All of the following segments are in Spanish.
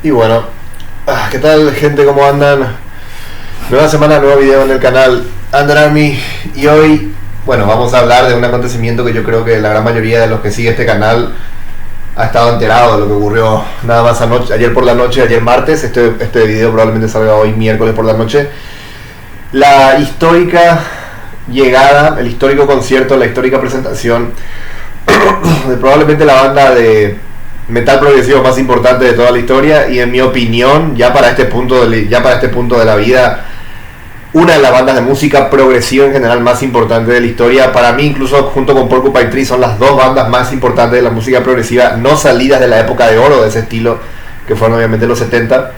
Y bueno, ¿qué tal gente? ¿Cómo andan? Nueva semana, nuevo video en el canal Under Army. Y hoy, bueno, vamos a hablar de un acontecimiento que yo creo que la gran mayoría de los que sigue este canal ha estado enterado de lo que ocurrió nada más anoche, ayer por la noche, ayer martes. Este video probablemente salga hoy miércoles por la noche. La histórica llegada, el histórico concierto, la histórica presentación de probablemente la banda de metal progresivo más importante de toda la historia, y en mi opinión, ya para este punto de la vida, una de las bandas de música progresiva en general más importantes de la historia. Para mí, incluso junto con Porcupine Tree, son las dos bandas más importantes de la música progresiva, no salidas de la época de oro de ese estilo, que fueron obviamente los 70.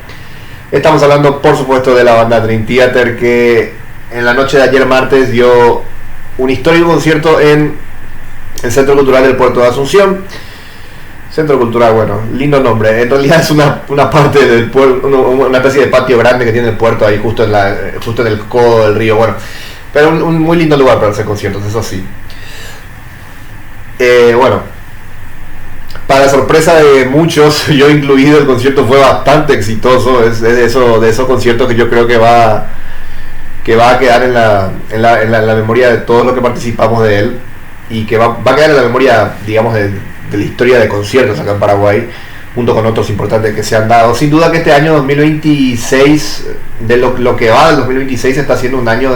Estamos hablando, por supuesto, de la banda Dream Theater, que en la noche de ayer martes dio un histórico concierto en el Centro Cultural del Puerto de Asunción. Centro Cultural, bueno, lindo nombre. En realidad es una parte del puerto, una especie de patio grande que tiene el puerto ahí justo en el codo del río. Bueno, pero un muy lindo lugar para hacer conciertos, eso sí. Bueno, para sorpresa de muchos, yo incluido, el concierto fue bastante exitoso. Es de esos conciertos que yo creo que va a quedar en la memoria de todos los que participamos de él, y que va a quedar en la memoria, digamos, de la historia de conciertos acá en Paraguay, junto con otros importantes que se han dado. Sin duda que este año 2026, de lo que va del 2026, está siendo un año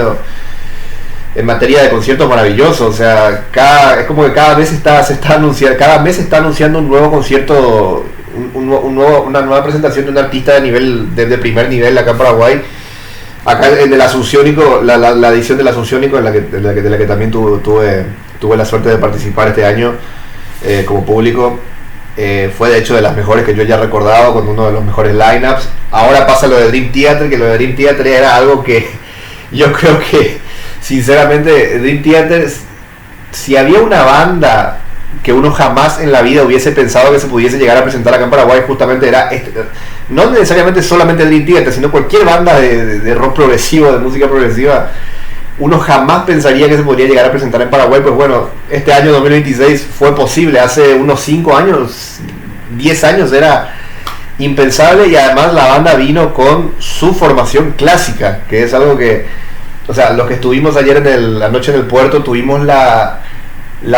en materia de conciertos maravilloso. O sea, es como que cada mes se está anunciando un nuevo concierto, una nueva presentación de un artista de primer nivel acá en Paraguay. Acá en el Asunciónico, la edición del Asunciónico, en la que también tuve la suerte de participar este año como público, fue de hecho de las mejores que yo ya he recordado, con uno de los mejores lineups. Ahora pasa lo de Dream Theater, que lo de Dream Theater era algo que yo creo que, sinceramente, Dream Theater, si había una banda que uno jamás en la vida hubiese pensado que se pudiese llegar a presentar acá en Paraguay, justamente era no necesariamente solamente Dream Theater, sino cualquier banda de rock progresivo, de música progresiva, uno jamás pensaría que se podría llegar a presentar en Paraguay. Pues bueno, este año 2026 fue posible. Hace unos 5 años, 10 años era impensable, y además la banda vino con su formación clásica, que es algo que, o sea, los que estuvimos ayer la noche en el puerto, tuvimos la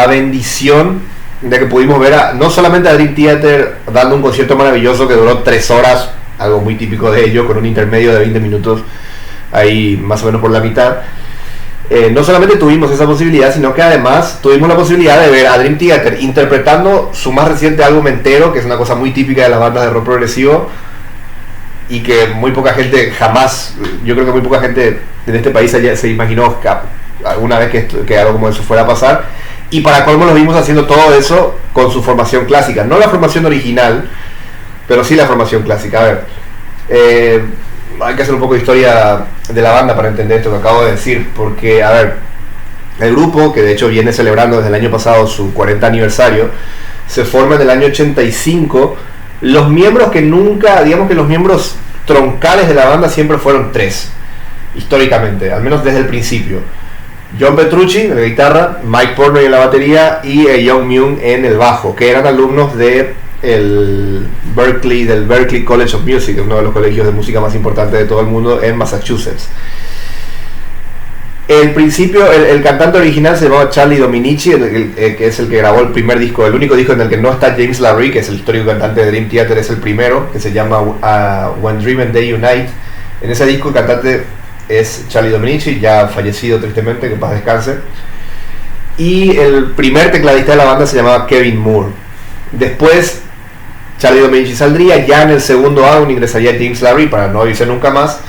bendición de que pudimos ver no solamente a Dream Theater dando un concierto maravilloso que duró 3 horas, algo muy típico de ello, con un intermedio de 20 minutos ahí más o menos por la mitad. No solamente tuvimos esa posibilidad, sino que además tuvimos la posibilidad de ver a Dream Theater interpretando su más reciente álbum entero, que es una cosa muy típica de las bandas de rock progresivo, y que muy poca gente jamás, yo creo que muy poca gente en este país se imaginó alguna vez que algo como eso fuera a pasar. Y para colmo lo vimos haciendo todo eso con su formación clásica, no la formación original, pero sí la formación clásica. A ver, hay que hacer un poco de historia de la banda para entender esto que acabo de decir, porque, a ver, el grupo, que de hecho viene celebrando desde el año pasado su 40 aniversario, se forma en el año 85. Los miembros que nunca, digamos que los miembros troncales de la banda siempre fueron 3, históricamente, al menos desde el principio: John Petrucci en la guitarra, Mike Portnoy en la batería y Young Myung en el bajo, que eran alumnos del Berklee College of Music, uno de los colegios de música más importantes de todo el mundo en Massachusetts. El cantante original se llamaba Charlie Dominici, que es el que grabó el primer disco, el único disco en el que no está James LaRue, que es el histórico cantante de Dream Theater, es el primero, que se llama When Dream and They Unite. En ese disco el cantante es Charlie Dominici, ya fallecido tristemente, que en paz descanse. Y el primer tecladista de la banda se llamaba Kevin Moore. Después Charlie Dominici saldría, ya en el segundo álbum ingresaría James LaRue para no irse nunca más.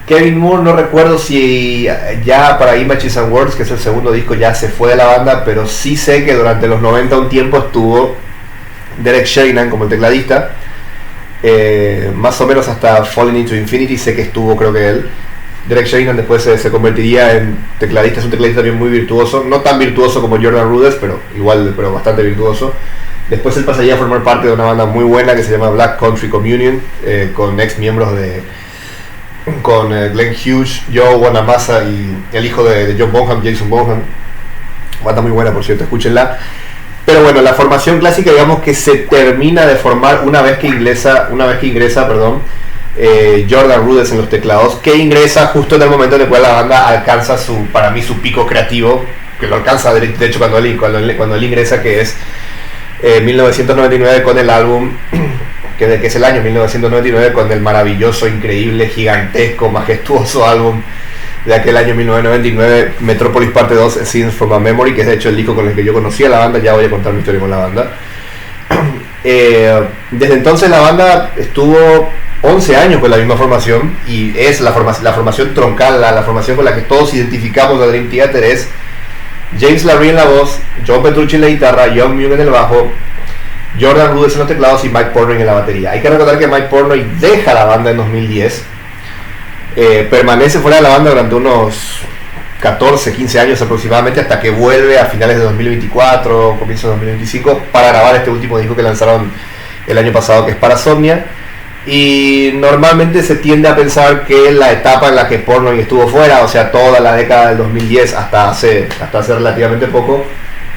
Kevin Moore, no recuerdo si ya para Images and Words, que es el segundo disco, ya se fue de la banda, pero sí sé que durante los 90 un tiempo estuvo Derek Sheridan como el tecladista, más o menos hasta Falling Into Infinity sé que estuvo, creo que él. Derek Sheridan después se convertiría en tecladista, es un tecladista también muy virtuoso, no tan virtuoso como Jordan Rudess, pero bastante virtuoso. Después él pasaría a formar parte de una banda muy buena que se llama Black Country Communion, con ex miembros con Glenn Hughes, Joe Bonamassa y el hijo de John Bonham, Jason Bonham. Banda muy buena, por cierto, escúchenla. Pero bueno, la formación clásica, digamos que se termina de formar una vez que ingresa, Jordan Rudess en los teclados, que ingresa justo en el momento en el cual la banda alcanza para mí su pico creativo, que lo alcanza de hecho cuando él ingresa, que es 1999 con el álbum, que es el año 1999, con el maravilloso, increíble, gigantesco, majestuoso álbum de aquel año 1999, Metropolis Parte 2, Scenes from a Memory, que es de hecho el disco con el que yo conocí a la banda. Ya voy a contar mi historia con la banda. Desde entonces la banda estuvo 11 años con la misma formación, y es la formación troncal, la formación con la que todos identificamos a Dream Theater. Es James LaRue en la voz, John Petrucci en la guitarra, John Myung en el bajo, Jordan Rudess en los teclados y Mike Portnoy en la batería. Hay que recordar que Mike Portnoy deja la banda en 2010, permanece fuera de la banda durante unos 14, 15 años aproximadamente, hasta que vuelve a finales de 2024, comienzos de 2025, para grabar este último disco que lanzaron el año pasado, que es Parasomnia. Y normalmente se tiende a pensar que la etapa en la que Portnoy estuvo fuera, o sea, toda la década del 2010 hasta hace relativamente poco,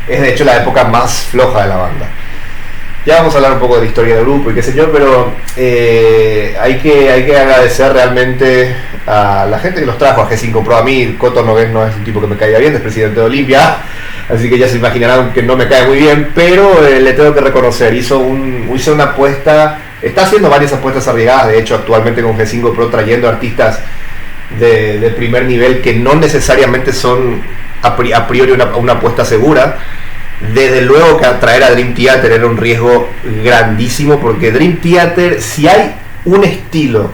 es de hecho la época más floja de la banda. Ya vamos a hablar un poco de la historia del grupo y qué sé yo, pero hay que agradecer realmente a la gente que los trajo a G5 Pro. A mí Coto Nogués no es un tipo que me caiga bien, es presidente de Olimpia, así que ya se imaginarán que no me cae muy bien, pero le tengo que reconocer, hizo una apuesta, está haciendo varias apuestas arriesgadas, de hecho actualmente con G5 Pro, trayendo artistas de primer nivel que no necesariamente son a priori una apuesta segura. Desde luego que atraer a Dream Theater era un riesgo grandísimo, porque Dream Theater, si hay un estilo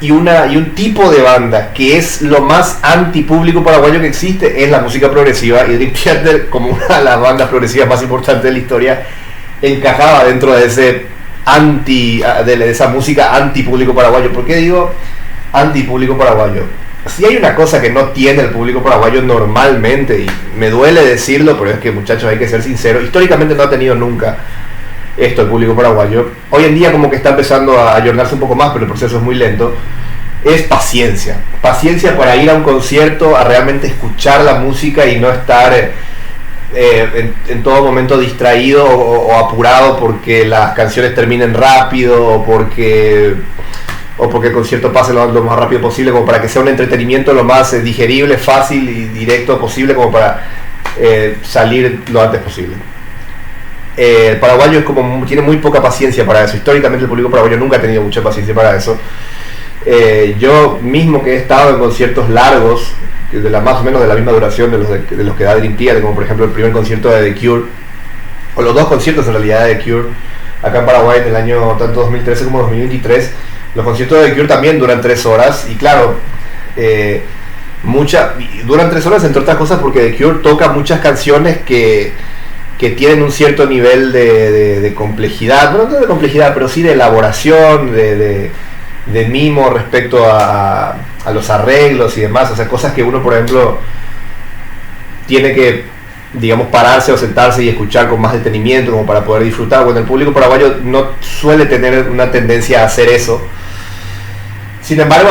y un tipo de banda que es lo más antipúblico paraguayo que existe, es la música progresiva, y Dream Theater, como una de las bandas progresivas más importantes de la historia, encajaba dentro de esa música antipúblico paraguayo. ¿Por qué digo antipúblico paraguayo? Si hay una cosa que no tiene el público paraguayo normalmente, y me duele decirlo, pero es que, muchachos, hay que ser sinceros, históricamente no ha tenido nunca esto el público paraguayo. Hoy en día como que está empezando a ayornarse un poco más, pero el proceso es muy lento. Es paciencia para ir a un concierto, a realmente escuchar la música y no estar en todo momento distraído o apurado porque las canciones terminen rápido, o porque el concierto pase lo más rápido posible, como para que sea un entretenimiento lo más digerible, fácil y directo posible, como para salir lo antes posible. El paraguayo tiene muy poca paciencia para eso. Históricamente el público paraguayo nunca ha tenido mucha paciencia para eso. Yo mismo, que he estado en conciertos largos, más o menos de la misma duración de los que da Dream Theater, como por ejemplo el primer concierto de The Cure, o los dos conciertos en realidad de The Cure acá en Paraguay en el año tanto 2013 como 2023, los conciertos de The Cure también duran 3 horas, y claro, duran 3 horas entre otras cosas porque The Cure toca muchas canciones que tienen un cierto nivel de complejidad, no de complejidad, pero sí de elaboración, de mimo respecto a los arreglos y demás, o sea, cosas que uno, por ejemplo, tiene que, digamos, pararse o sentarse y escuchar con más detenimiento como para poder disfrutar. Bueno, el público paraguayo no suele tener una tendencia a hacer eso. Sin embargo,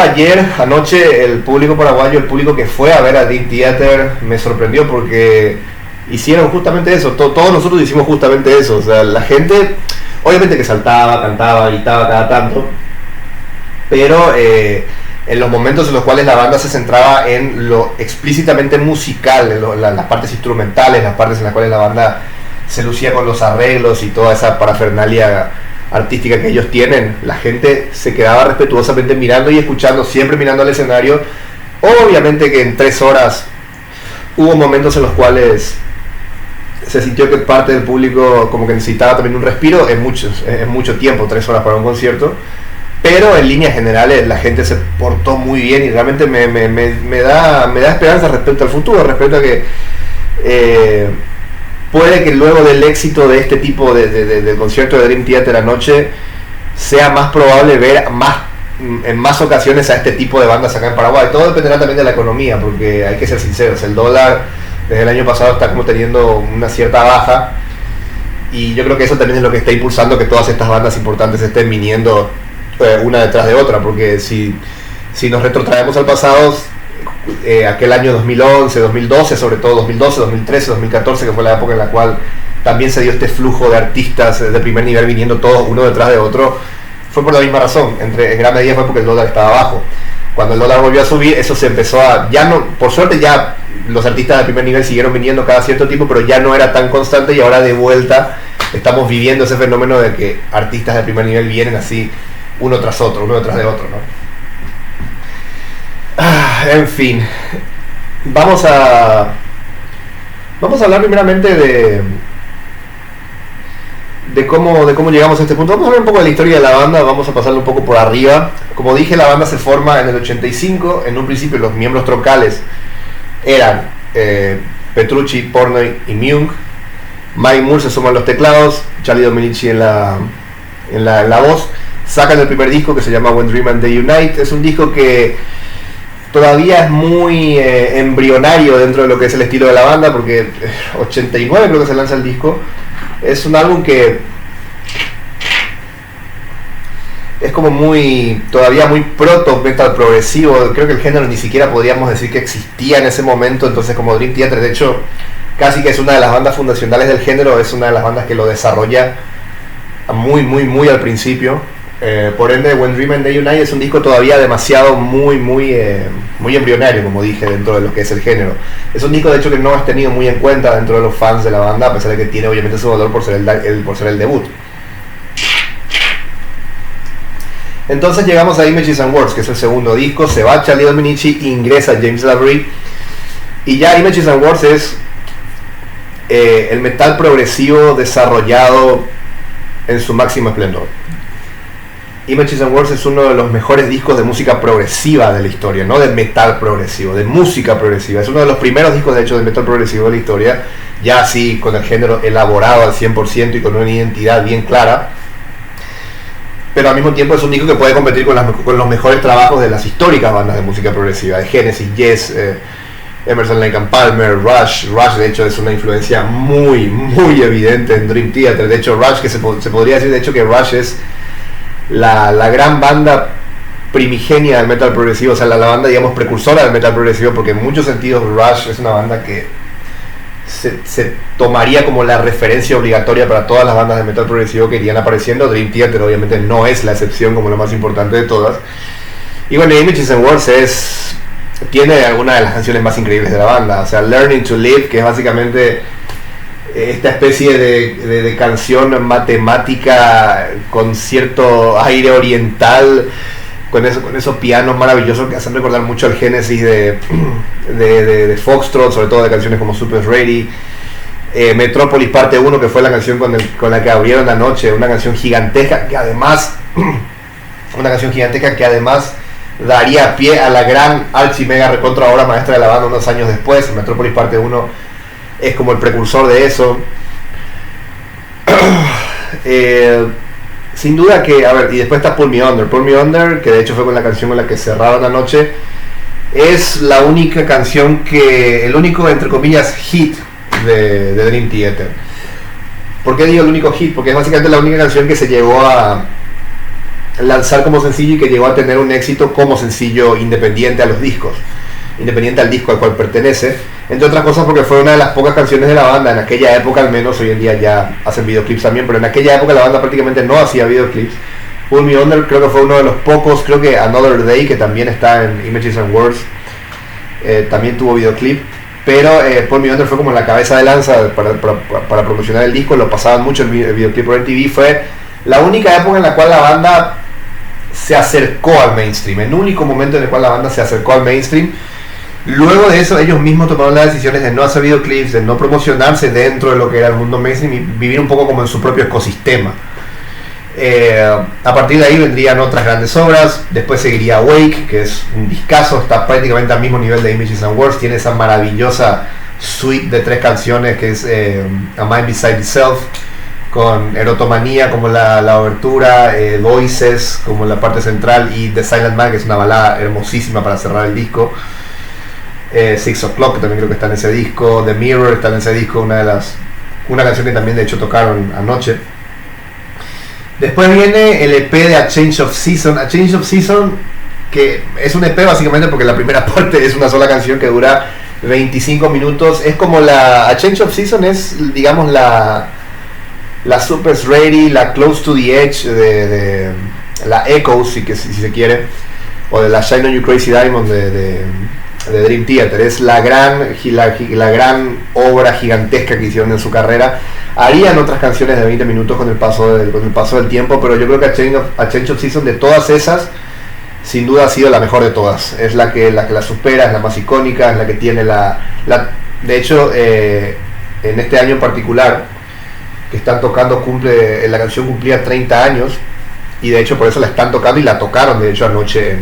anoche, el público paraguayo, el público que fue a ver a Dream Theater, me sorprendió porque hicieron justamente eso. Todos nosotros hicimos justamente eso. O sea, la gente, obviamente que saltaba, cantaba, gritaba cada tanto, pero en los momentos en los cuales la banda se centraba en lo explícitamente musical, en las partes instrumentales, las partes en las cuales la banda se lucía con los arreglos y toda esa parafernalia artística que ellos tienen, la gente se quedaba respetuosamente mirando y escuchando, siempre mirando al escenario. Obviamente que en 3 horas hubo momentos en los cuales se sintió que parte del público como que necesitaba también un respiro. Es mucho tiempo, 3 horas para un concierto, pero en líneas generales la gente se portó muy bien, y realmente me da esperanza respecto al futuro, respecto a que puede que luego del éxito de este tipo del concierto de Dream Theater anoche sea más probable ver en más ocasiones a este tipo de bandas acá en Paraguay. Todo dependerá también de la economía, porque hay que ser sinceros, el dólar desde el año pasado está como teniendo una cierta baja, y yo creo que eso también es lo que está impulsando que todas estas bandas importantes estén viniendo una detrás de otra, porque si nos retrotraemos al pasado, aquel año 2011, 2012, sobre todo 2012, 2013, 2014, que fue la época en la cual también se dio este flujo de artistas de primer nivel viniendo todos uno detrás de otro, fue por la misma razón. En gran medida fue porque el dólar estaba bajo. Cuando el dólar volvió a subir, eso se empezó a... Ya no, por suerte ya los artistas de primer nivel siguieron viniendo cada cierto tiempo, pero ya no era tan constante, y ahora de vuelta estamos viviendo ese fenómeno de que artistas de primer nivel vienen así uno tras otro, uno detrás de otro, ¿no? En fin, vamos a hablar primeramente de cómo llegamos a este punto. Vamos a hablar un poco de la historia de la banda, vamos a pasarlo un poco por arriba. Como dije, la banda se forma en el 85. En un principio los miembros troncales eran Petrucci, Portnoy y Myung. Mike Moore se suma a los teclados, Charlie Dominici en la voz. Sacan el primer disco, que se llama When Dream and They Unite. Es un disco que todavía es muy embrionario dentro de lo que es el estilo de la banda, porque 89 creo que se lanza el disco. Es un álbum que es como todavía muy proto metal progresivo. Creo que el género ni siquiera podríamos decir que existía en ese momento. Entonces, como Dream Theater, de hecho, casi que es una de las bandas fundacionales del género, es una de las bandas que lo desarrolla muy al principio. Por ende, When Dream and They Unite es un disco todavía demasiado muy embrionario, como dije, dentro de lo que es el género. Es un disco, de hecho, que no es tenido muy en cuenta dentro de los fans de la banda, a pesar de que tiene obviamente su valor por ser el debut. Entonces llegamos a Images and Words, que es el segundo disco. Se va Charlie Dominici, ingresa James Lavery, y ya Images and Words es el metal progresivo desarrollado en su máximo esplendor. Images and Words es uno de los mejores discos de música progresiva de la historia, no de metal progresivo, de música progresiva. Es uno de los primeros discos, de hecho, de metal progresivo de la historia, ya así con el género elaborado al 100% y con una identidad bien clara. Pero al mismo tiempo es un disco que puede competir con los mejores trabajos de las históricas bandas de música progresiva, de Genesis, Yes, Emerson, Lake and Palmer, Rush. Rush, de hecho, es una influencia muy evidente en Dream Theater. De hecho, Rush, que se podría decir, de hecho, que Rush es la gran banda primigenia del metal progresivo, o sea, la banda, digamos, precursora del metal progresivo, porque en muchos sentidos Rush es una banda que se tomaría como la referencia obligatoria para todas las bandas de metal progresivo que irían apareciendo. Dream Theater obviamente no es la excepción, como la más importante de todas. Y bueno, Images and Words tiene algunas de las canciones más increíbles de la banda, o sea, Learning to Live, que es básicamente esta especie de canción matemática con cierto aire oriental, con esos pianos maravillosos que hacen recordar mucho al Genesis de Foxtrot, sobre todo de canciones como Super Ready. Metropolis parte 1, que fue la canción con la que abrieron la noche, una canción gigantesca que además daría pie a la gran archi mega recontra obra maestra de la banda unos años después. Metropolis parte 1 es como el precursor de eso. Sin duda que, a ver, y después está Pull Me Under, que de hecho fue con la canción con la que cerraron la noche. Es la única canción el único, entre comillas, hit de Dream Theater. ¿Por qué digo el único hit? Porque es básicamente la única canción que se llegó a lanzar como sencillo y que llegó a tener un éxito como sencillo independiente al disco al cual pertenece, entre otras cosas porque fue una de las pocas canciones de la banda en aquella época, al menos. Hoy en día ya hacen videoclips también, pero en aquella época la banda prácticamente no hacía videoclips. Pull Me Under creo que fue uno de los pocos. Creo que Another Day, que también está en Images and Words, también tuvo videoclip, pero Pull Me Under fue como la cabeza de lanza para promocionar el disco. Lo pasaban mucho el videoclip por MTV. Fue la única época en la cual la banda se acercó al mainstream, el único momento en el cual la banda se acercó al mainstream. Luego de eso, ellos mismos tomaron las decisiones de no hacer videoclips, de no promocionarse dentro de lo que era el mundo mainstream y vivir un poco como en su propio ecosistema. A partir de ahí vendrían otras grandes obras. Después seguiría Awake, que es un discazo, está prácticamente al mismo nivel de Images and Words. Tiene esa maravillosa suite de 3 canciones que es A Mind Beside Itself, con Erotomanía como la obertura, Voices como la parte central, y The Silent Man, que es una balada hermosísima para cerrar el disco. 6 O'Clock, que también creo que está en ese disco. The Mirror está en ese disco, una canción que también de hecho tocaron anoche. Después viene el EP de A Change of Season. A Change of Season que es un EP básicamente porque la primera parte es una sola canción que dura 25 minutos. Es como A Change of Season es, digamos, la Super Ready, la Close to the Edge de la Echo, si se quiere, o de la Shine on You Crazy Diamond de Dream Theater. Es la gran obra gigantesca que hicieron en su carrera. Harían otras canciones de 20 minutos con el paso del tiempo, pero yo creo que A Change of Season, de todas esas, sin duda ha sido la mejor de todas. Es la que la supera, es la más icónica, es la que tiene de hecho, en este año en particular que están tocando, la canción cumplía 30 años, y de hecho por eso la están tocando, y la tocaron de hecho anoche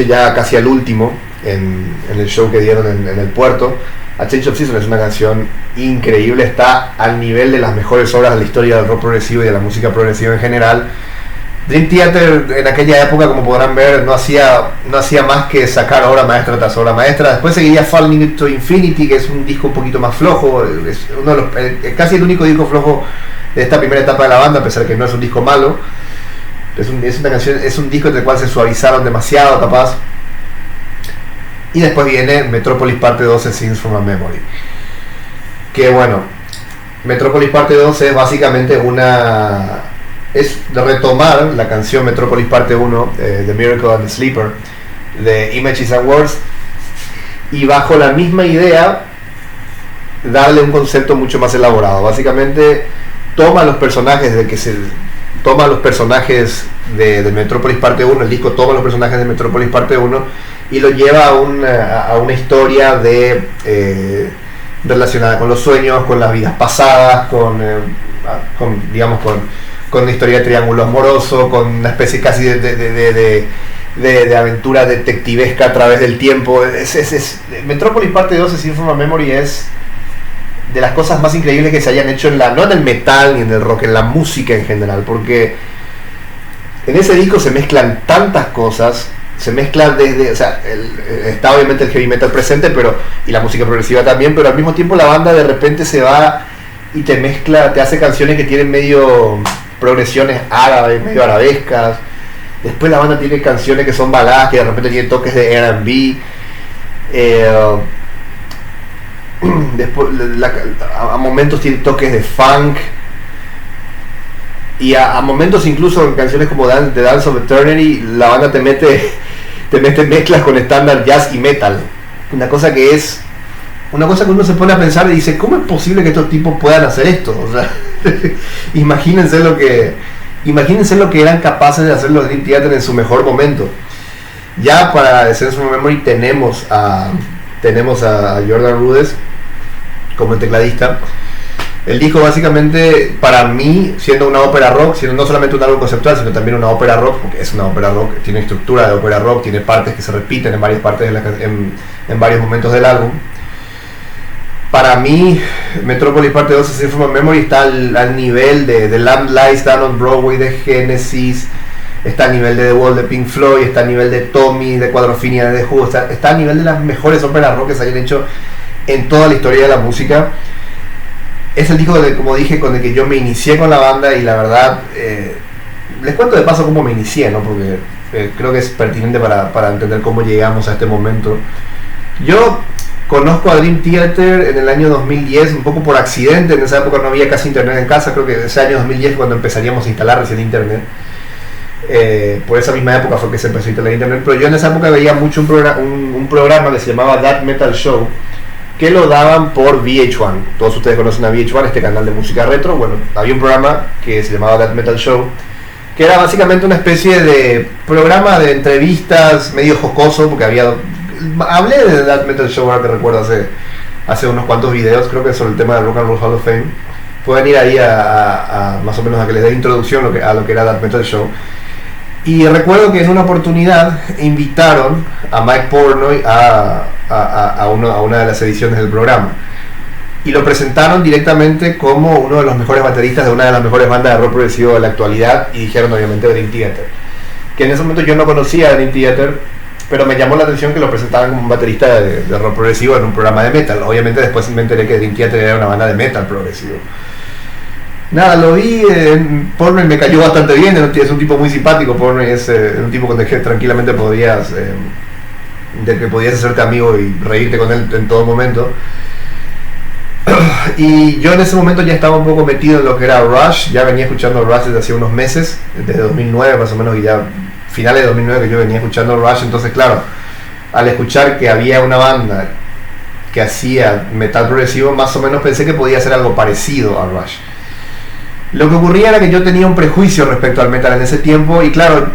ya casi al último en el show que dieron en el puerto. A Change of Season es una canción increíble, está al nivel de las mejores obras de la historia del rock progresivo y de la música progresiva en general. Dream Theater en aquella época, como podrán ver, no hacía más que sacar obra maestra tras obra maestra. Después seguiría Falling Into Infinity, que es un disco un poquito más flojo, es uno de los, casi el único disco flojo de esta primera etapa de la banda, a pesar de que no es un disco malo. Es un disco del cual se suavizaron demasiado, capaz. Y después viene Metropolis Parte 2, Scenes from a Memory. Que bueno, Metropolis Parte 2 es básicamente es de retomar la canción Metropolis Parte 1, The Miracle and the Sleeper, de Images and Words, y bajo la misma idea darle un concepto mucho más elaborado. Básicamente toma los personajes de Metropolis Parte 1, el disco toma los personajes de Metropolis Parte 1 y lo lleva a una historia relacionada con los sueños, con las vidas pasadas, con una historia de triángulo amoroso, con una especie casi de aventura detectivesca a través del tiempo. Metropolis Parte 2, Scenes from a Memory, es de las cosas más increíbles que se hayan hecho no en el metal ni en el rock, en la música en general, porque en ese disco se mezclan tantas cosas. Se mezcla está obviamente el heavy metal presente, y la música progresiva también, pero al mismo tiempo la banda de repente se va y te hace canciones que tienen medio progresiones árabes, medio arabescas. Después la banda tiene canciones que son baladas, que de repente tienen toques de R&B. Después a momentos tiene toques de funk, y a momentos incluso en canciones como The Dance of Eternity la banda te mete mezclas con estándar jazz y metal, una cosa que uno se pone a pensar y dice, ¿cómo es posible que estos tipos puedan hacer esto? O sea, imagínense lo que eran capaces de hacer los Dream Theater en su mejor momento. Ya para The Sense of Memory tenemos a Jordan Rudess como el tecladista. El disco básicamente, para mí, siendo una ópera rock, siendo no solamente un álbum conceptual, sino también una ópera rock, porque es una ópera rock, tiene estructura de ópera rock, tiene partes que se repiten en varias partes en varios momentos del álbum. Para mí, Metropolis Parte 2, Scenes from a Memory, está al nivel de Lamb Lies Down on Broadway de Genesis, está al nivel de The Wall de Pink Floyd, está al nivel de Tommy, de Quadrophenia de The Who, está al nivel de las mejores óperas rock que se hayan hecho en toda la historia de la música. Es el disco, como dije, con el que yo me inicié con la banda, y la verdad, les cuento de paso cómo me inicié, ¿no? Porque creo que es pertinente para entender cómo llegamos a este momento. Yo conozco a Dream Theater en el año 2010, un poco por accidente. En esa época no había casi internet en casa, creo que ese año 2010 cuando empezaríamos a instalar recién internet. Por esa misma época fue que se empezó a instalar internet, pero yo en esa época veía mucho un programa que se llamaba That Metal Show, que lo daban por VH1. Todos ustedes conocen a VH1, este canal de música retro. Bueno, había un programa que se llamaba That Metal Show, que era básicamente una especie de programa de entrevistas medio jocoso, porque hablé de That Metal Show, ahora que recuerdo, hace unos cuantos videos, creo que sobre el tema del Rock and Roll Hall of Fame. Pueden ir ahí a más o menos a que les dé introducción a lo que era That Metal Show. Y recuerdo que en una oportunidad invitaron a Mike Portnoy a una de las ediciones del programa, y lo presentaron directamente como uno de los mejores bateristas de una de las mejores bandas de rock progresivo de la actualidad, y dijeron obviamente Dream Theater, que en ese momento yo no conocía a Dream Theater, pero me llamó la atención que lo presentaran como un baterista de rock progresivo en un programa de metal. Obviamente después me enteré que Dream Theater era una banda de metal progresivo. Nada, lo vi, Portnoy me cayó bastante bien, es un tipo muy simpático. Portnoy es un tipo con el que tranquilamente podrías, del que podías hacerte amigo y reírte con él en todo momento. Y yo en ese momento ya estaba un poco metido en lo que era Rush, ya venía escuchando Rush desde hacía unos meses, desde 2009 más o menos, y ya finales de 2009 que yo venía escuchando Rush. Entonces claro, al escuchar que había una banda que hacía metal progresivo, más o menos pensé que podía hacer algo parecido a Rush. Lo que ocurría era que yo tenía un prejuicio respecto al metal en ese tiempo, y claro,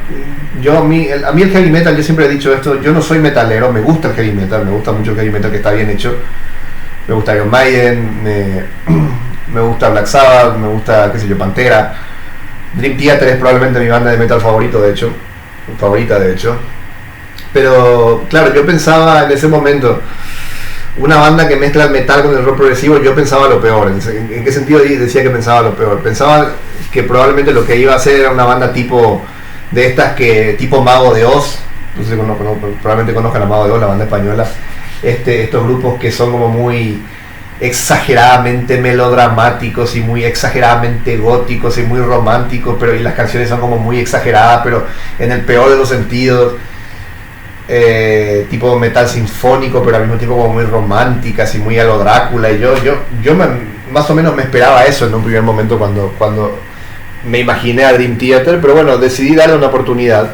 a mí el heavy metal, yo siempre he dicho esto, yo no soy metalero, me gusta el heavy metal, me gusta mucho el heavy metal que está bien hecho, me gusta Iron Maiden, me gusta Black Sabbath, me gusta, qué sé yo, Pantera. Dream Theater es probablemente mi banda de metal favorita de hecho, pero claro, yo pensaba en ese momento, una banda que mezcla el metal con el rock progresivo, yo pensaba lo peor. ¿En qué sentido decía que pensaba lo peor? Pensaba que probablemente lo que iba a hacer era una banda tipo de estas que tipo Mago de Oz, no sé si probablemente conozcan a Mago de Oz, la banda española, estos grupos que son como muy exageradamente melodramáticos y muy exageradamente góticos y muy románticos, pero y las canciones son como muy exageradas, pero en el peor de los sentidos. Tipo metal sinfónico, pero al mismo tiempo como muy románticas y muy a lo Drácula. Y yo más o menos me esperaba eso en un primer momento cuando me imaginé a Dream Theater, pero bueno, decidí darle una oportunidad.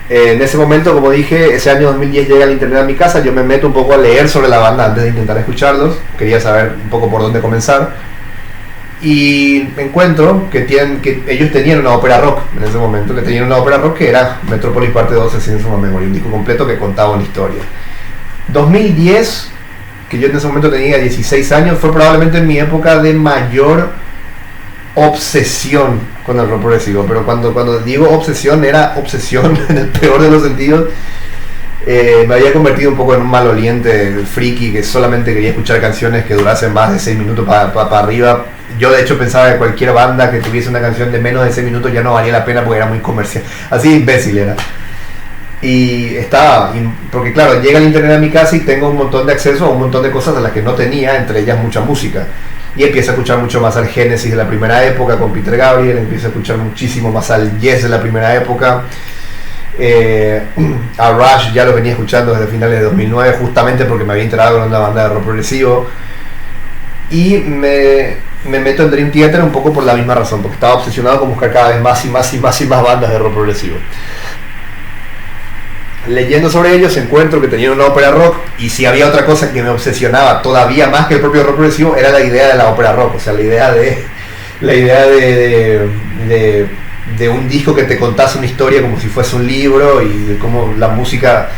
En ese momento, como dije, ese año 2010 llega el internet a mi casa, yo me meto un poco a leer sobre la banda antes de intentar escucharlos, quería saber un poco por dónde comenzar. Y encuentro que ellos tenían una ópera rock en ese momento, que era Metropolis Parte 2, Scenes from a Memory, un disco completo que contaba una historia. 2010, que yo en ese momento tenía 16 años, fue probablemente mi época de mayor obsesión con el rock progresivo, pero cuando digo obsesión, era obsesión en el peor de los sentidos. Me había convertido un poco en un maloliente friki que solamente quería escuchar canciones que durasen más de 6 minutos para arriba. Yo de hecho pensaba que cualquier banda que tuviese una canción de menos de 6 minutos ya no valía la pena porque era muy comercial. Así de imbécil era. Porque claro, llega el internet a mi casa y tengo un montón de acceso a un montón de cosas a las que no tenía, entre ellas mucha música. Y empiezo a escuchar mucho más al Genesis de la primera época con Peter Gabriel, empiezo a escuchar muchísimo más al Yes de la primera época. A Rush ya lo venía escuchando desde finales de 2009, justamente porque me había enterado con una banda de rock progresivo. Y me meto en Dream Theater un poco por la misma razón, porque estaba obsesionado con buscar cada vez más bandas de rock progresivo. Leyendo sobre ellos encuentro que tenían una ópera rock, y si había otra cosa que me obsesionaba todavía más que el propio rock progresivo era la idea de la ópera rock, o sea, la idea de un disco que te contase una historia como si fuese un libro, y de cómo la música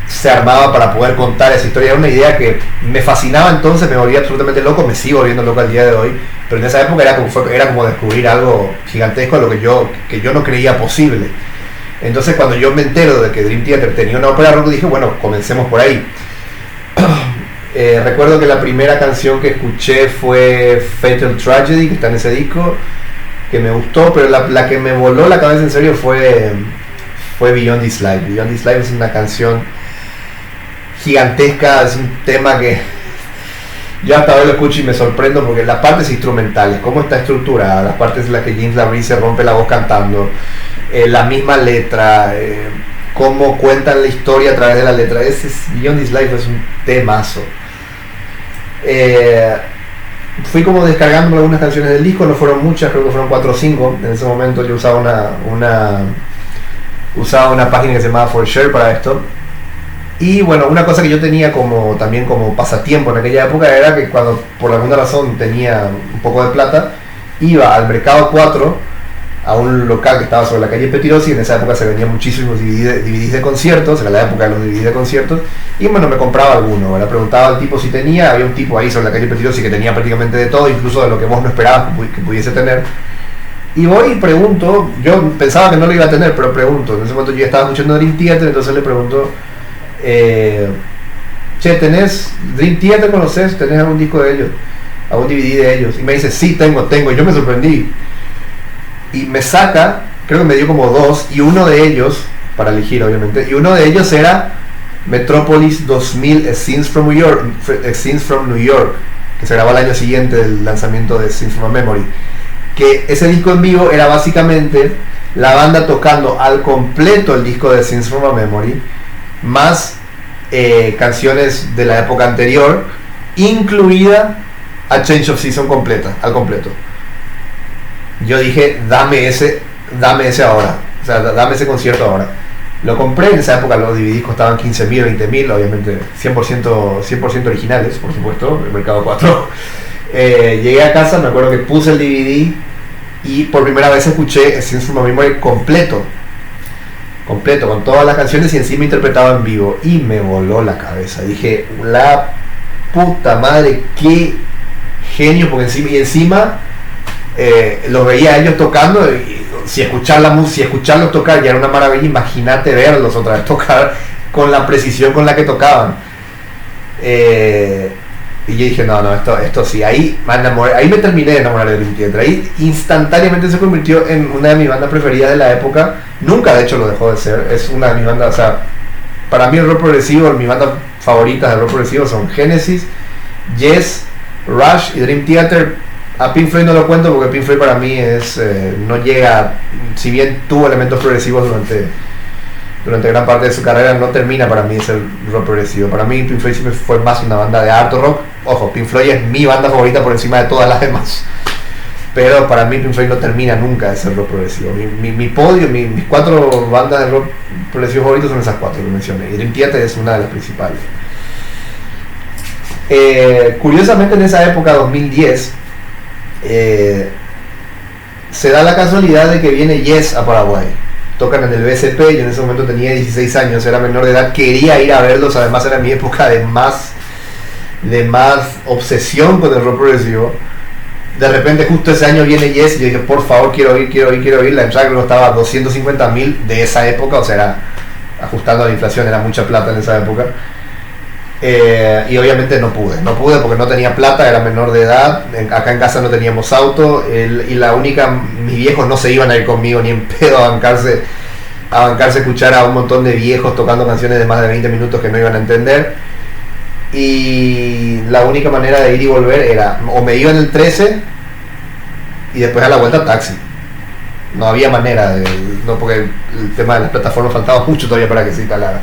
se armaba para poder contar esa historia. Era una idea que me fascinaba entonces, me volvía absolutamente loco, me sigo volviendo loco al día de hoy, pero en esa época era como descubrir algo gigantesco, a lo que yo no creía posible. Entonces cuando yo me entero de que Dream Theater tenía una ópera rock, dije, bueno, comencemos por ahí. Recuerdo que la primera canción que escuché fue Fatal Tragedy, que está en ese disco, que me gustó, pero la que me voló la cabeza en serio fue Beyond This Life. Beyond This Life es una canción gigantesca, es un tema que yo hasta ahora lo escucho y me sorprendo, porque las partes instrumentales, cómo está estructurada, las partes en las que James LaBrie se rompe la voz cantando, la misma letra, cómo cuentan la historia a través de la letra, Beyond This Life es un temazo. Fui como descargando algunas canciones del disco, no fueron muchas, creo que fueron 4 o 5. En ese momento yo usaba una página que se llamaba For Share para esto. Y bueno, una cosa que yo tenía también como pasatiempo en aquella época era que cuando por alguna razón tenía un poco de plata, iba al Mercado 4, a un local que estaba sobre la calle Petirosi. En esa época se vendían muchísimos DVDs de conciertos, era la época de los DVDs de conciertos, y bueno, me compraba alguno, ¿verdad? Preguntaba al tipo si tenía, había un tipo ahí sobre la calle Petirosi que tenía prácticamente de todo, incluso de lo que vos no esperabas que pudiese tener. Y voy y pregunto, yo pensaba que no lo iba a tener, pero pregunto, en ese momento yo ya estaba escuchando Dream Theater, entonces le pregunto, che, ¿tenés Dream Theater? ¿Conoces? ¿Tenés algún disco de ellos? ¿Algún DVD de ellos? Y me dice, sí, tengo, y yo me sorprendí. Y me saca, creo que me dio como 2, y uno de ellos, para elegir obviamente, y uno de ellos era Metropolis 2000, A Scenes from New York. que se grabó al año siguiente del lanzamiento de Scenes from a Memory, que ese disco en vivo era básicamente la banda tocando al completo el disco de Scenes from a Memory, más canciones de la época anterior, incluida A Change of Season completa, al completo. Yo dije, dame ese ahora, o sea, dame ese concierto ahora. Lo compré en esa época, los DVDs costaban 15.000, 20.000, obviamente 100% originales, por supuesto, el Mercado 4. Llegué a casa, me acuerdo que puse el DVD y por primera vez escuché Scenes from a Memory completo, con todas las canciones y encima interpretado en vivo, y me voló la cabeza. Dije, la puta madre, qué genio, porque encima los veía a ellos tocando, y si escuchar la música, si escucharlos tocar ya era una maravilla, imagínate verlos otra vez tocar con la precisión con la que tocaban. Y yo dije, no, esto sí, ahí me enamoré, ahí me terminé de enamorar de Dream Theater, ahí instantáneamente se convirtió en una de mis bandas preferidas de la época. Nunca de hecho lo dejó de ser, es una de mis bandas, o sea, para mí el rock progresivo, mis bandas favoritas de rock progresivo son Genesis, Yes, Rush y Dream Theater. A Pink Floyd no lo cuento porque Pink Floyd para mí es no llega, si bien tuvo elementos progresivos durante gran parte de su carrera, no termina para mí ser rock progresivo. Para mí Pink Floyd siempre fue más una banda de art rock. Ojo, Pink Floyd es mi banda favorita por encima de todas las demás, pero para mí Pink Floyd no termina nunca de ser rock progresivo. Mi podio, mis 4 bandas de rock progresivo favoritos son esas 4 que mencioné, y Dream Theater es una de las principales. Curiosamente en esa época, 2010, se da la casualidad de que viene Yes a Paraguay. Tocan en el BSP, yo en ese momento tenía 16 años, era menor de edad, quería ir a verlos, además era mi época de más obsesión con el rock progresivo. De repente justo ese año viene Yes y yo dije, por favor, quiero ir. La entrada creo que costaba 250.000 de esa época, o sea, era, ajustando a la inflación, era mucha plata en esa época. Y obviamente no pude porque no tenía plata, era menor de edad, acá en casa no teníamos auto, y mis viejos no se iban a ir conmigo ni en pedo a bancarse escuchar a un montón de viejos tocando canciones de más de 20 minutos que no iban a entender. Y la única manera de ir y volver era o me iba en el 13 y después a la vuelta taxi. No había manera porque el tema de las plataformas faltaba mucho todavía para que se instalara.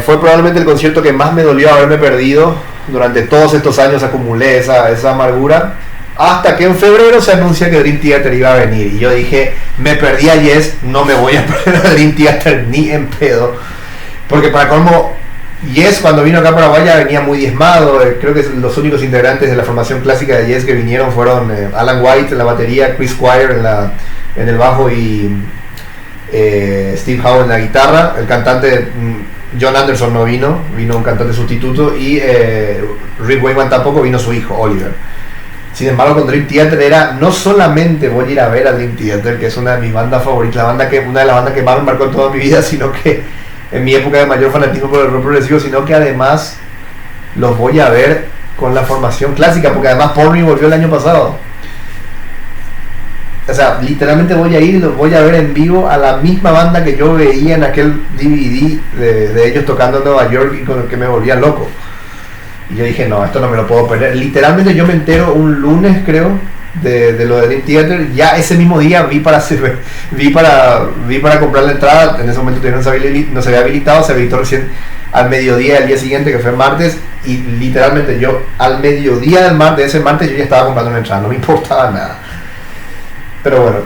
Fue probablemente el concierto que más me dolió haberme perdido. Durante todos estos años acumulé esa amargura, hasta que en febrero se anuncia que Dream Theater iba a venir y yo dije, me perdí a Yes, no me voy a perder a Dream Theater ni en pedo, porque para colmo Yes cuando vino acá a Paraguay ya venía muy diezmado. Creo que los únicos integrantes de la formación clásica de Yes que vinieron fueron Alan White en la batería, Chris Squire en el bajo y Steve Howe en la guitarra. El cantante John Anderson no vino un cantante sustituto, y Rick Wakeman tampoco, vino su hijo Oliver. Sin embargo, con Dream Theater era, no solamente voy a ir a ver a Dream Theater, que es una de mis bandas favoritas, una de las bandas que más me marcó en toda mi vida, sino que en mi época de mayor fanatismo por el rock progresivo, sino que además los voy a ver con la formación clásica, porque además Porny volvió el año pasado. O sea, literalmente voy a ver en vivo a la misma banda que yo veía en aquel DVD de ellos tocando en Nueva York y con el que me volvía loco. Y yo dije, no, esto no me lo puedo perder. Literalmente yo me entero un lunes, creo, de lo de Dream Theater. Ya ese mismo día vi para comprar la entrada. En ese momento todavía no se había habilitado, se habilitó recién al mediodía del día siguiente, que fue el martes. Y literalmente yo al mediodía de ese martes yo ya estaba comprando una entrada, no me importaba nada. Pero bueno,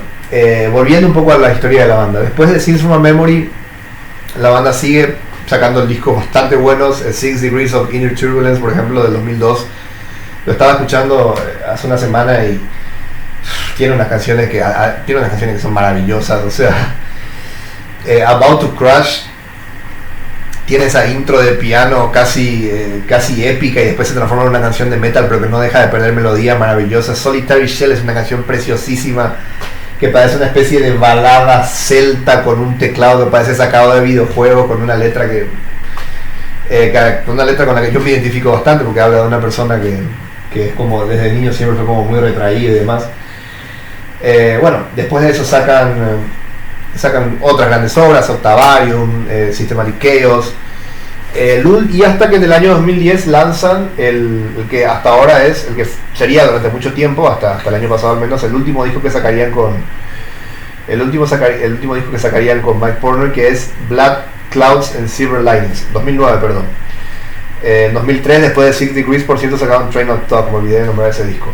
volviendo un poco a la historia de la banda, después de Scenes from a Memory, la banda sigue sacando discos bastante buenos. 6 Degrees of Inner Turbulence, por ejemplo, del 2002, lo estaba escuchando hace una semana y tiene unas canciones que son maravillosas. O sea, About to Crash tiene esa intro de piano casi épica y después se transforma en una canción de metal, pero que no deja de perder melodía maravillosa. Solitary Shell es una canción preciosísima que parece una especie de balada celta con un teclado que parece sacado de videojuego, con una letra con la que yo me identifico bastante, porque habla de una persona que es como desde niño siempre fue como muy retraído y demás. Bueno, después de eso sacan otras grandes obras, Octavarium, Systematic Chaos, Y hasta que en el año 2010 lanzan el que hasta ahora es, el que sería durante mucho tiempo, hasta el año pasado al menos, el último disco que sacarían con disco que sacarían con Mike Portnoy, que es Black Clouds and Silver Linings, 2009, perdón. En 2003, después de 6 Degrees, por cierto, sacaron Train of Thought, me olvidé de nombrar ese disco.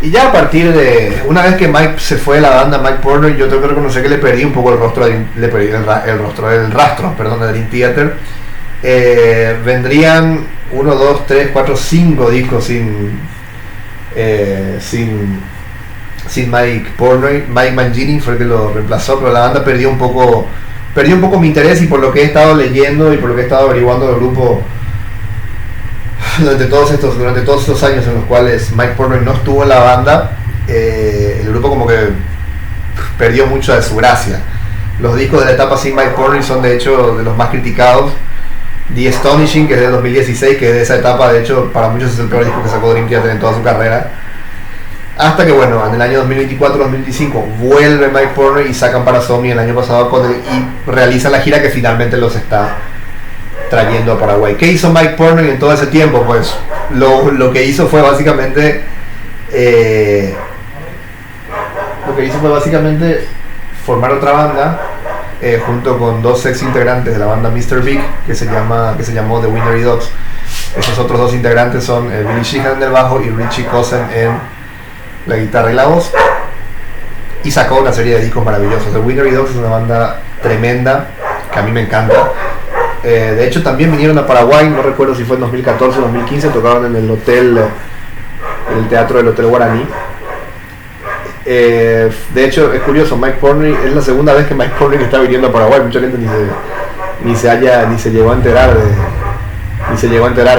Y ya a partir de, una vez que Mike se fue de la banda, Mike Portnoy, yo tengo que reconocer que le perdí un poco el rastro de Dream Theater. Vendrían 1, 2, 3, 4, 5 discos sin Mike Portnoy. Mike Mangini fue el que lo reemplazó, pero la banda perdió un poco mi interés, y por lo que he estado leyendo y por lo que he estado averiguando del grupo durante todos estos años en los cuales Mike Portnoy no estuvo en la banda, el grupo como que perdió mucho de su gracia. Los discos de la etapa sin Mike Portnoy son de hecho de los más criticados. The Astonishing, que es de 2016, que es de esa etapa, de hecho para muchos es el peor disco que sacó Dream Theater en toda su carrera. Hasta que bueno, en el año 2024-2025 vuelve Mike Portnoy y sacan Parasomnia el año pasado con él y realizan la gira que finalmente los está trayendo a Paraguay. ¿Qué hizo Mike Portnoy en todo ese tiempo? Pues lo que hizo fue básicamente formar otra banda junto con 2 ex integrantes de la banda Mr. Big, que se llamó The Winery Dogs. Esos otros 2 integrantes son Billy Sheehan en el bajo y Richie Kotzen en la guitarra y la voz, y sacó una serie de discos maravillosos. The Winery Dogs es una banda tremenda que a mí me encanta. De hecho también vinieron a Paraguay, no recuerdo si fue en 2014 o 2015, tocaron en el teatro del Hotel Guaraní. De hecho es curioso, Mike Portnoy es la segunda vez que Mike Portnoy está viniendo a Paraguay. Mucha gente ni se llegó a enterar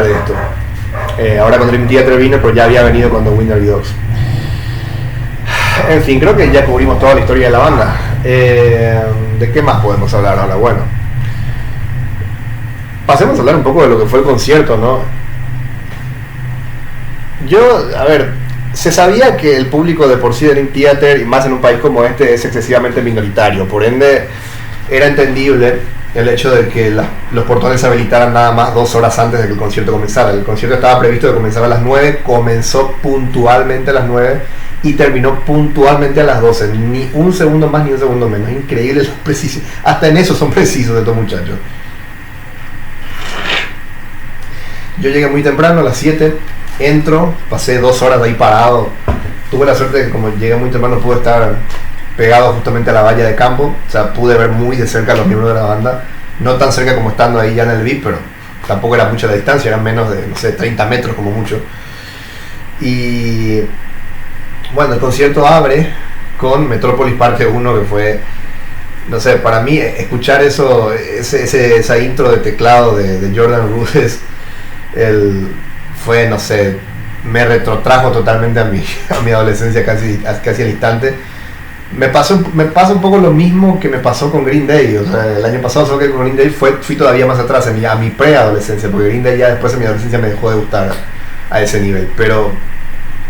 de esto. Ahora con Dream Theater vino, pero ya había venido con The Winery Dogs. En fin, creo que ya cubrimos toda la historia de la banda. ¿De qué más podemos hablar ahora? Bueno, pasemos a hablar un poco de lo que fue el concierto, ¿no? Se sabía que el público de por sí de Dream Theater, y más en un país como este, es excesivamente minoritario. Por ende, era entendible el hecho de que los portones se habilitaran nada más 2 horas antes de que el concierto comenzara. El concierto estaba previsto de comenzar a las 9, comenzó puntualmente a las 9 y terminó puntualmente a las 12. Ni un segundo más ni un segundo menos. Increíble lo preciso. Hasta en eso son precisos estos muchachos. Yo llegué muy temprano, a las 7, entro, pasé 2 horas ahí parado. Tuve la suerte de que como llegué muy temprano pude estar pegado justamente a la valla de campo, o sea, pude ver muy de cerca a los miembros de la banda, no tan cerca como estando ahí ya en el VIP, pero tampoco era mucha la distancia, eran menos de, no sé, 30 metros como mucho. Y bueno, el concierto abre con Metropolis Parte 1, que fue, no sé, para mí escuchar esa intro de teclado de Jordan Rudess, fue, no sé, me retrotrajo totalmente a mi adolescencia casi al instante. Me pasa un poco lo mismo que me pasó con Green Day. O sea, el año pasado solo que con Green Day fui todavía más atrás, a mi preadolescencia, porque Green Day ya después de mi adolescencia me dejó de gustar a ese nivel. Pero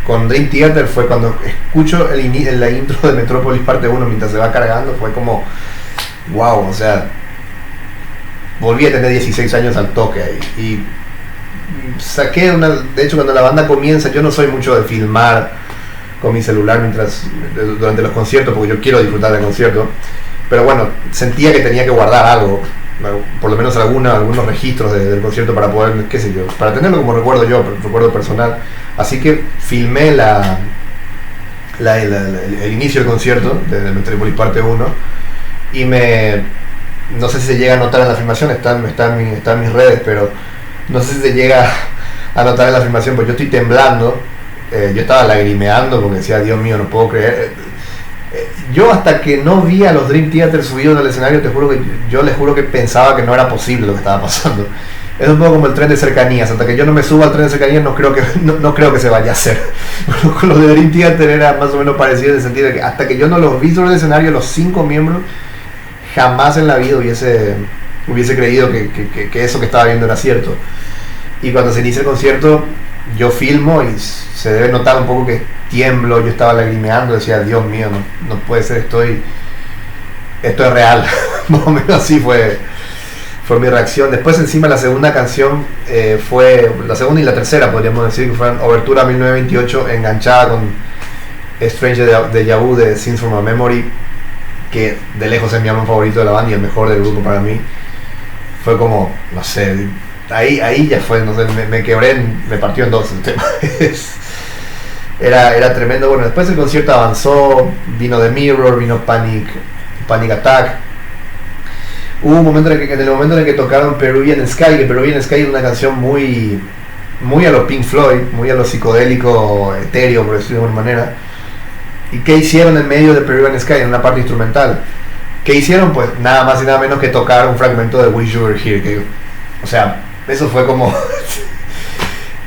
con Dream Theater fue cuando escucho la intro de Metropolis Parte 1 mientras se va cargando, fue como wow, o sea, volví a tener 16 años al toque ahí. Y saqué de hecho cuando la banda comienza, yo no soy mucho de filmar con mi celular durante los conciertos, porque yo quiero disfrutar del concierto, pero bueno, sentía que tenía que guardar algo, por lo menos algunos registros del concierto para poder, qué sé yo, para tenerlo como recuerdo recuerdo personal. Así que filmé el inicio del concierto de Metropolis Parte 1 y no sé si se llega a notar en la filmación, está en mis redes, pero no sé si se llega a notar en la filmación, porque yo estoy temblando. Yo estaba lagrimeando porque decía, Dios mío, no puedo creer. Yo hasta que no vi a los Dream Theater subidos al escenario, yo les juro que pensaba que no era posible lo que estaba pasando. Es un poco como el tren de cercanías. Hasta que yo no me suba al tren de cercanías no creo que se vaya a hacer. Con los de Dream Theater era más o menos parecido, en el sentido de que hasta que yo no los vi sobre el escenario, los 5 miembros, jamás en la vida hubiese creído que eso que estaba viendo era cierto. Y cuando se inicia el concierto, yo filmo y se debe notar un poco que tiemblo. Yo estaba lagrimeando, decía, Dios mío, no puede ser, esto es real. Más o menos así fue fue mi reacción. Después encima la segunda canción fue, la segunda y la tercera podríamos decir, que fueron Obertura 1928 enganchada con Strange Deja Vu de Scenes from a Memory, que de lejos es mi álbum favorito de la banda y el mejor del grupo para mí. Fue como, no sé, ahí ya fue, no sé, me quebré, me partió en dos el tema. Era tremendo. Bueno, después el concierto avanzó, vino The Mirror, vino Panic Attack. Hubo un momento en el momento en el que tocaron Peruvian Sky, que Peruvian Sky es una canción muy a lo Pink Floyd, muy a lo psicodélico, etéreo, por decirlo de alguna manera. ¿Y qué hicieron en medio de Peruvian Sky, en una parte instrumental? ¿Qué hicieron? Pues nada más y nada menos que tocar un fragmento de Wish You Were Here, que, o sea, eso fue como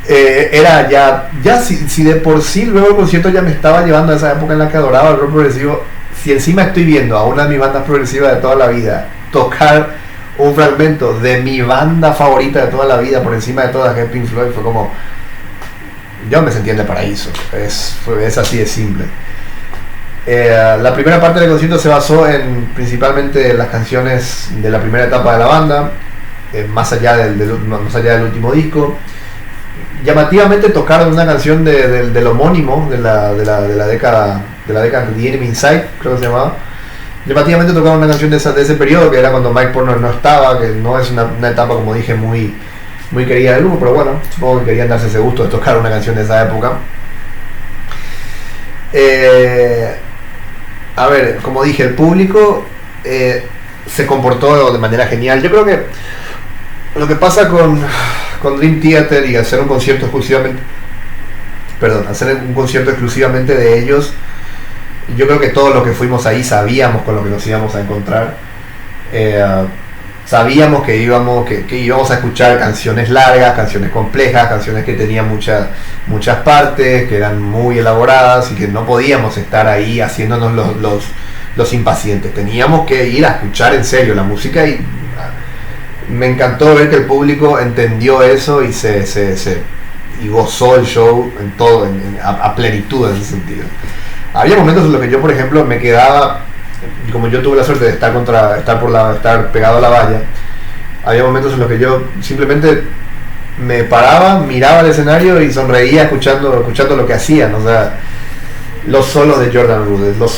era ya si de por sí luego el concierto ya me estaba llevando a esa época en la que adoraba el rock progresivo. Si encima estoy viendo a una de mis bandas progresivas de toda la vida tocar un fragmento de mi banda favorita de toda la vida por encima de todas, que es Pink Floyd, fue como, yo me sentí en el paraíso. Es así de simple. La primera parte del concierto se basó en principalmente las canciones de la primera etapa de la banda, más allá del último disco. Llamativamente tocaron una canción del homónimo de la década de The Enemy Inside, creo que se llamaba. Llamativamente tocaron una canción de ese periodo, que era cuando Mike Portnoy no estaba, que no es una etapa, como dije, muy querida del grupo, pero bueno, supongo que querían darse ese gusto de tocar una canción de esa época. A ver, como dije, el público se comportó de manera genial. Yo creo que lo que pasa con Dream Theater y hacer un concierto exclusivamente de ellos, yo creo que todos los que fuimos ahí sabíamos con lo que nos íbamos a encontrar. Sabíamos que íbamos a escuchar canciones largas, canciones complejas, canciones que tenían muchas partes, que eran muy elaboradas y que no podíamos estar ahí haciéndonos los impacientes. Teníamos que ir a escuchar en serio la música, y me encantó ver que el público entendió eso y y gozó el show en todo, a plenitud en ese sentido. Había momentos en los que yo, por ejemplo, me quedaba, como yo tuve la suerte de estar pegado a la valla, había momentos en los que yo simplemente me paraba, miraba el escenario y sonreía escuchando lo que hacían. O sea, los solos de Jordan Rudess, los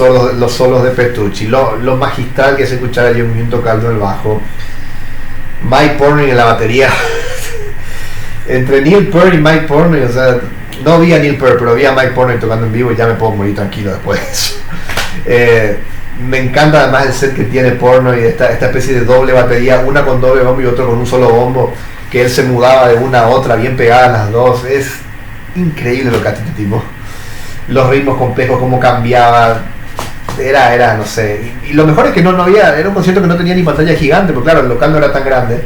solos de Petrucci, lo magistral que es escuchar a John Myung tocando el bajo, Mike Portnoy en la batería. Entre Neil Peart y Mike Portnoy, o sea, no vi a Neil Peart, pero vi a Mike Portnoy tocando en vivo y ya me puedo morir tranquilo después de eso. Me encanta además el set que tiene Portnoy, esta especie de doble batería, una con doble bombo y otro con un solo bombo, que él se mudaba de una a otra bien pegadas las dos. Es increíble lo que hace este tipo. Los ritmos complejos, cómo cambiaba, era no sé. Y lo mejor es que no había, era un concierto que no tenía ni pantalla gigante, porque claro, el local no era tan grande.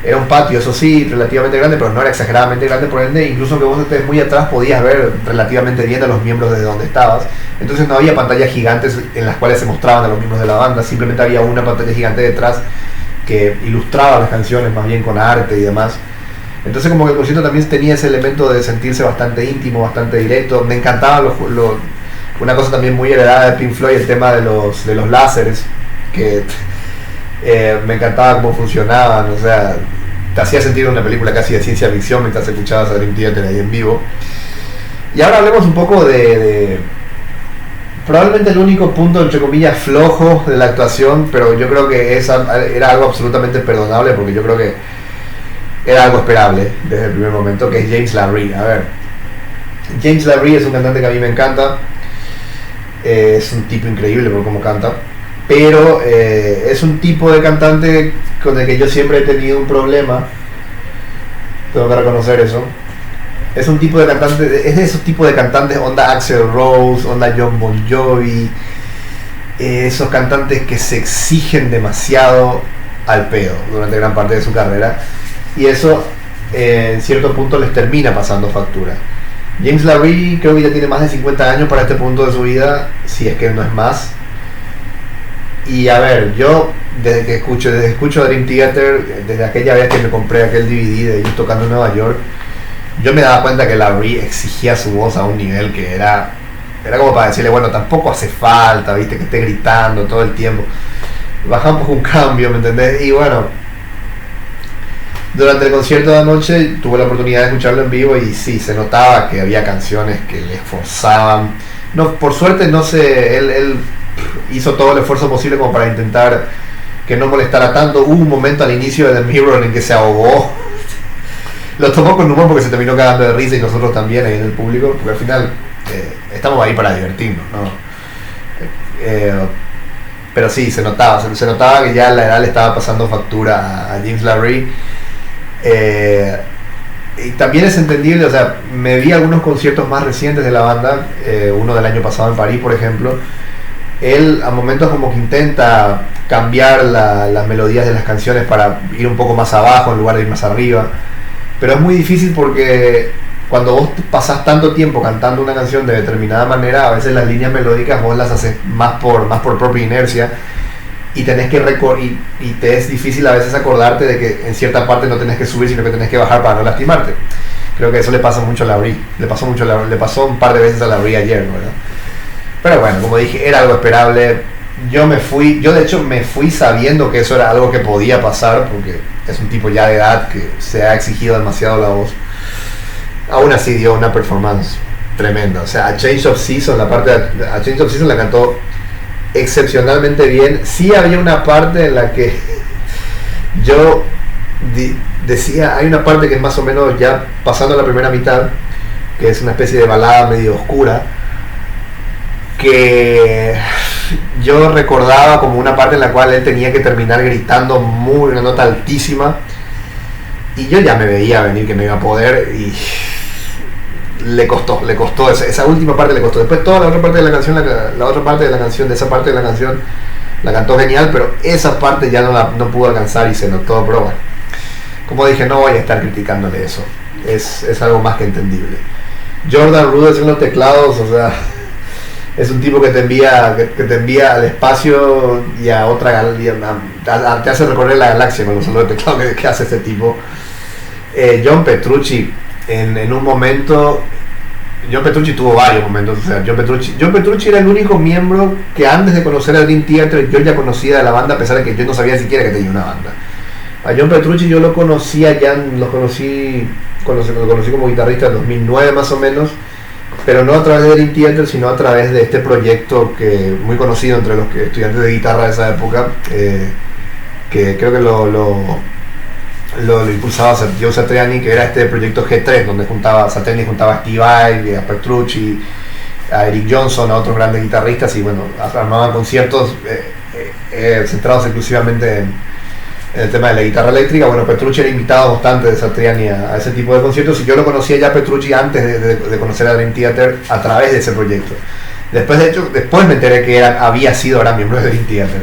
Era un patio, eso sí, relativamente grande, pero no era exageradamente grande, por ende, incluso que vos estés muy atrás podías ver relativamente bien a los miembros desde donde estabas. Entonces no había pantallas gigantes en las cuales se mostraban a los miembros de la banda, simplemente había una pantalla gigante detrás que ilustraba las canciones más bien con arte y demás. Entonces como que el concierto también tenía ese elemento de sentirse bastante íntimo, bastante directo. Me encantaba una cosa también muy heredada de Pink Floyd, el tema de los láseres, que me encantaba cómo funcionaban. O sea, te hacía sentir una película casi de ciencia ficción mientras escuchabas a Dream Theater ahí en vivo. Y ahora hablemos un poco de probablemente el único punto, entre comillas, flojo de la actuación, pero yo creo que era algo absolutamente perdonable, porque yo creo que era algo esperable desde el primer momento, que es James LaRue. A ver, James LaRue es un cantante que a mí me encanta, es un tipo increíble por cómo canta, pero es un tipo de cantante con el que yo siempre he tenido un problema, tengo que reconocer eso. Es un tipo de cantante, es de esos tipos de cantantes onda Axl Rose, onda Jon Bon Jovi, esos cantantes que se exigen demasiado al pedo durante gran parte de su carrera, y eso en cierto punto les termina pasando factura. James LaRue creo que ya tiene más de 50 años para este punto de su vida, si es que no es más. Y a ver, yo desde que escucho a Dream Theater, desde aquella vez que me compré aquel DVD de ellos tocando en Nueva York, yo me daba cuenta que LaRue exigía su voz a un nivel que era como para decirle, bueno, tampoco hace falta, viste, que esté gritando todo el tiempo. Baja un poco un cambio, ¿me entendés? Y bueno, Durante el concierto de anoche tuve la oportunidad de escucharlo en vivo y sí, se notaba que había canciones que le esforzaban. No, por suerte no sé, él hizo todo el esfuerzo posible como para intentar que no molestara tanto. Hubo un momento al inicio de The Mirror en que se ahogó. Lo tomó con humor porque se terminó cagando de risa y nosotros también ahí en el público, porque al final estamos ahí para divertirnos, ¿no? Pero sí, se notaba que ya la edad le estaba pasando factura a James LaRue. Y también es entendible, o sea, me vi algunos conciertos más recientes de la banda, uno del año pasado en París, por ejemplo. Él a momentos como que intenta cambiar las melodías de las canciones para ir un poco más abajo en lugar de ir más arriba, pero es muy difícil porque cuando vos pasás tanto tiempo cantando una canción de determinada manera, a veces las líneas melódicas vos las haces más por propia inercia y tenés que y te es difícil a veces acordarte de que en cierta parte no tenés que subir sino que tenés que bajar para no lastimarte. Creo que eso le pasa mucho a LaRue, le pasó un par de veces a LaRue ayer, ¿verdad? Pero bueno, como dije, era algo esperable. Yo de hecho me fui sabiendo que eso era algo que podía pasar porque es un tipo ya de edad que se ha exigido demasiado la voz. Aún así dio una performance tremenda. O sea, a Change of Season la cantó excepcionalmente bien. Sí había una parte en la que yo decía, hay una parte que es más o menos ya pasando la primera mitad, que es una especie de balada medio oscura, que yo recordaba como una parte en la cual él tenía que terminar gritando una nota altísima y yo ya me veía venir que no iba a poder y le costó esa última parte le costó. Después toda la otra parte de la canción de esa parte de la canción la cantó genial, pero esa parte ya no pudo alcanzar y se notó. Pero bueno, como dije, no voy a estar criticándole eso, es algo más que entendible. Jordan Rudess en los teclados, o sea, es un tipo que te envía al espacio y a otra galaxia, te hace recorrer la galaxia con los solos de teclado que hace este tipo. John Petrucci en un momento, John Petrucci tuvo varios momentos, o sea, John Petrucci era el único miembro que antes de conocer a Dream Theater yo ya conocía de la banda, a pesar de que yo no sabía siquiera que tenía una banda. A John Petrucci yo lo conocí como guitarrista en 2009 más o menos, pero no a través de Dream Theater, sino a través de este proyecto que muy conocido entre los estudiantes de guitarra de esa época, que creo que lo impulsaba Joe Satriani, que era este proyecto G3, donde Satriani juntaba a Steve Vai, a Petrucci, a Eric Johnson, a otros grandes guitarristas, y bueno, armaban conciertos centrados exclusivamente en el tema de la guitarra eléctrica. Bueno, Petrucci era invitado bastante de Satriani a ese tipo de conciertos, y yo lo conocía ya Petrucci antes de conocer a Dream Theater a través de ese proyecto. Después me enteré que había sido ahora miembro de Dream Theater.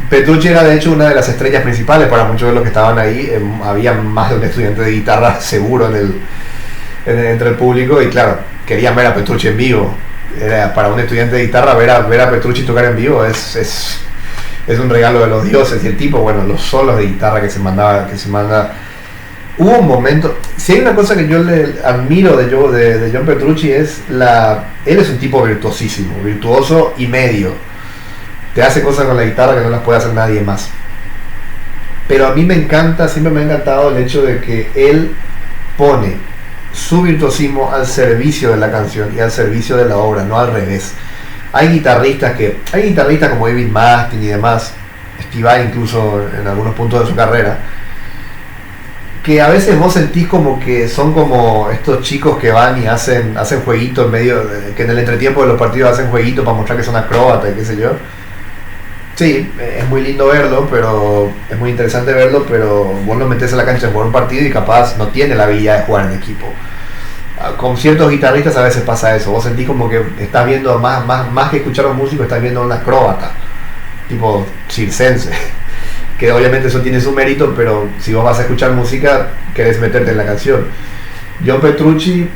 Petrucci era de hecho una de las estrellas principales para muchos de los que estaban ahí. Había más de un estudiante de guitarra seguro entre el público, y claro, querían ver a Petrucci en vivo. Para un estudiante de guitarra ver a Petrucci tocar en vivo es un regalo de los dioses. Y el tipo, bueno, los solos de guitarra que se manda. Hubo un momento, si hay una cosa que yo le admiro de John Petrucci él es un tipo virtuoso y medio. Te hace cosas con la guitarra que no las puede hacer nadie más. Pero a mí siempre me ha encantado el hecho de que él pone su virtuosismo al servicio de la canción y al servicio de la obra, no al revés. Hay guitarristas como David Mastin y demás, Steve Vai incluso en algunos puntos de su carrera, que a veces vos sentís como que son como estos chicos que van y hacen jueguitos que en el entretiempo de los partidos hacen jueguitos para mostrar que son acróbatas y qué sé yo. Sí, es muy lindo verlo, pero es muy interesante verlo, pero vos lo metés a la cancha a jugar un partido y capaz no tiene la habilidad de jugar en equipo. Con ciertos guitarristas a veces pasa eso, vos sentís como que estás viendo más que escuchar a un músico, estás viendo a un acróbata, tipo circense, que obviamente eso tiene su mérito, pero si vos vas a escuchar música, querés meterte en la canción. John Petrucci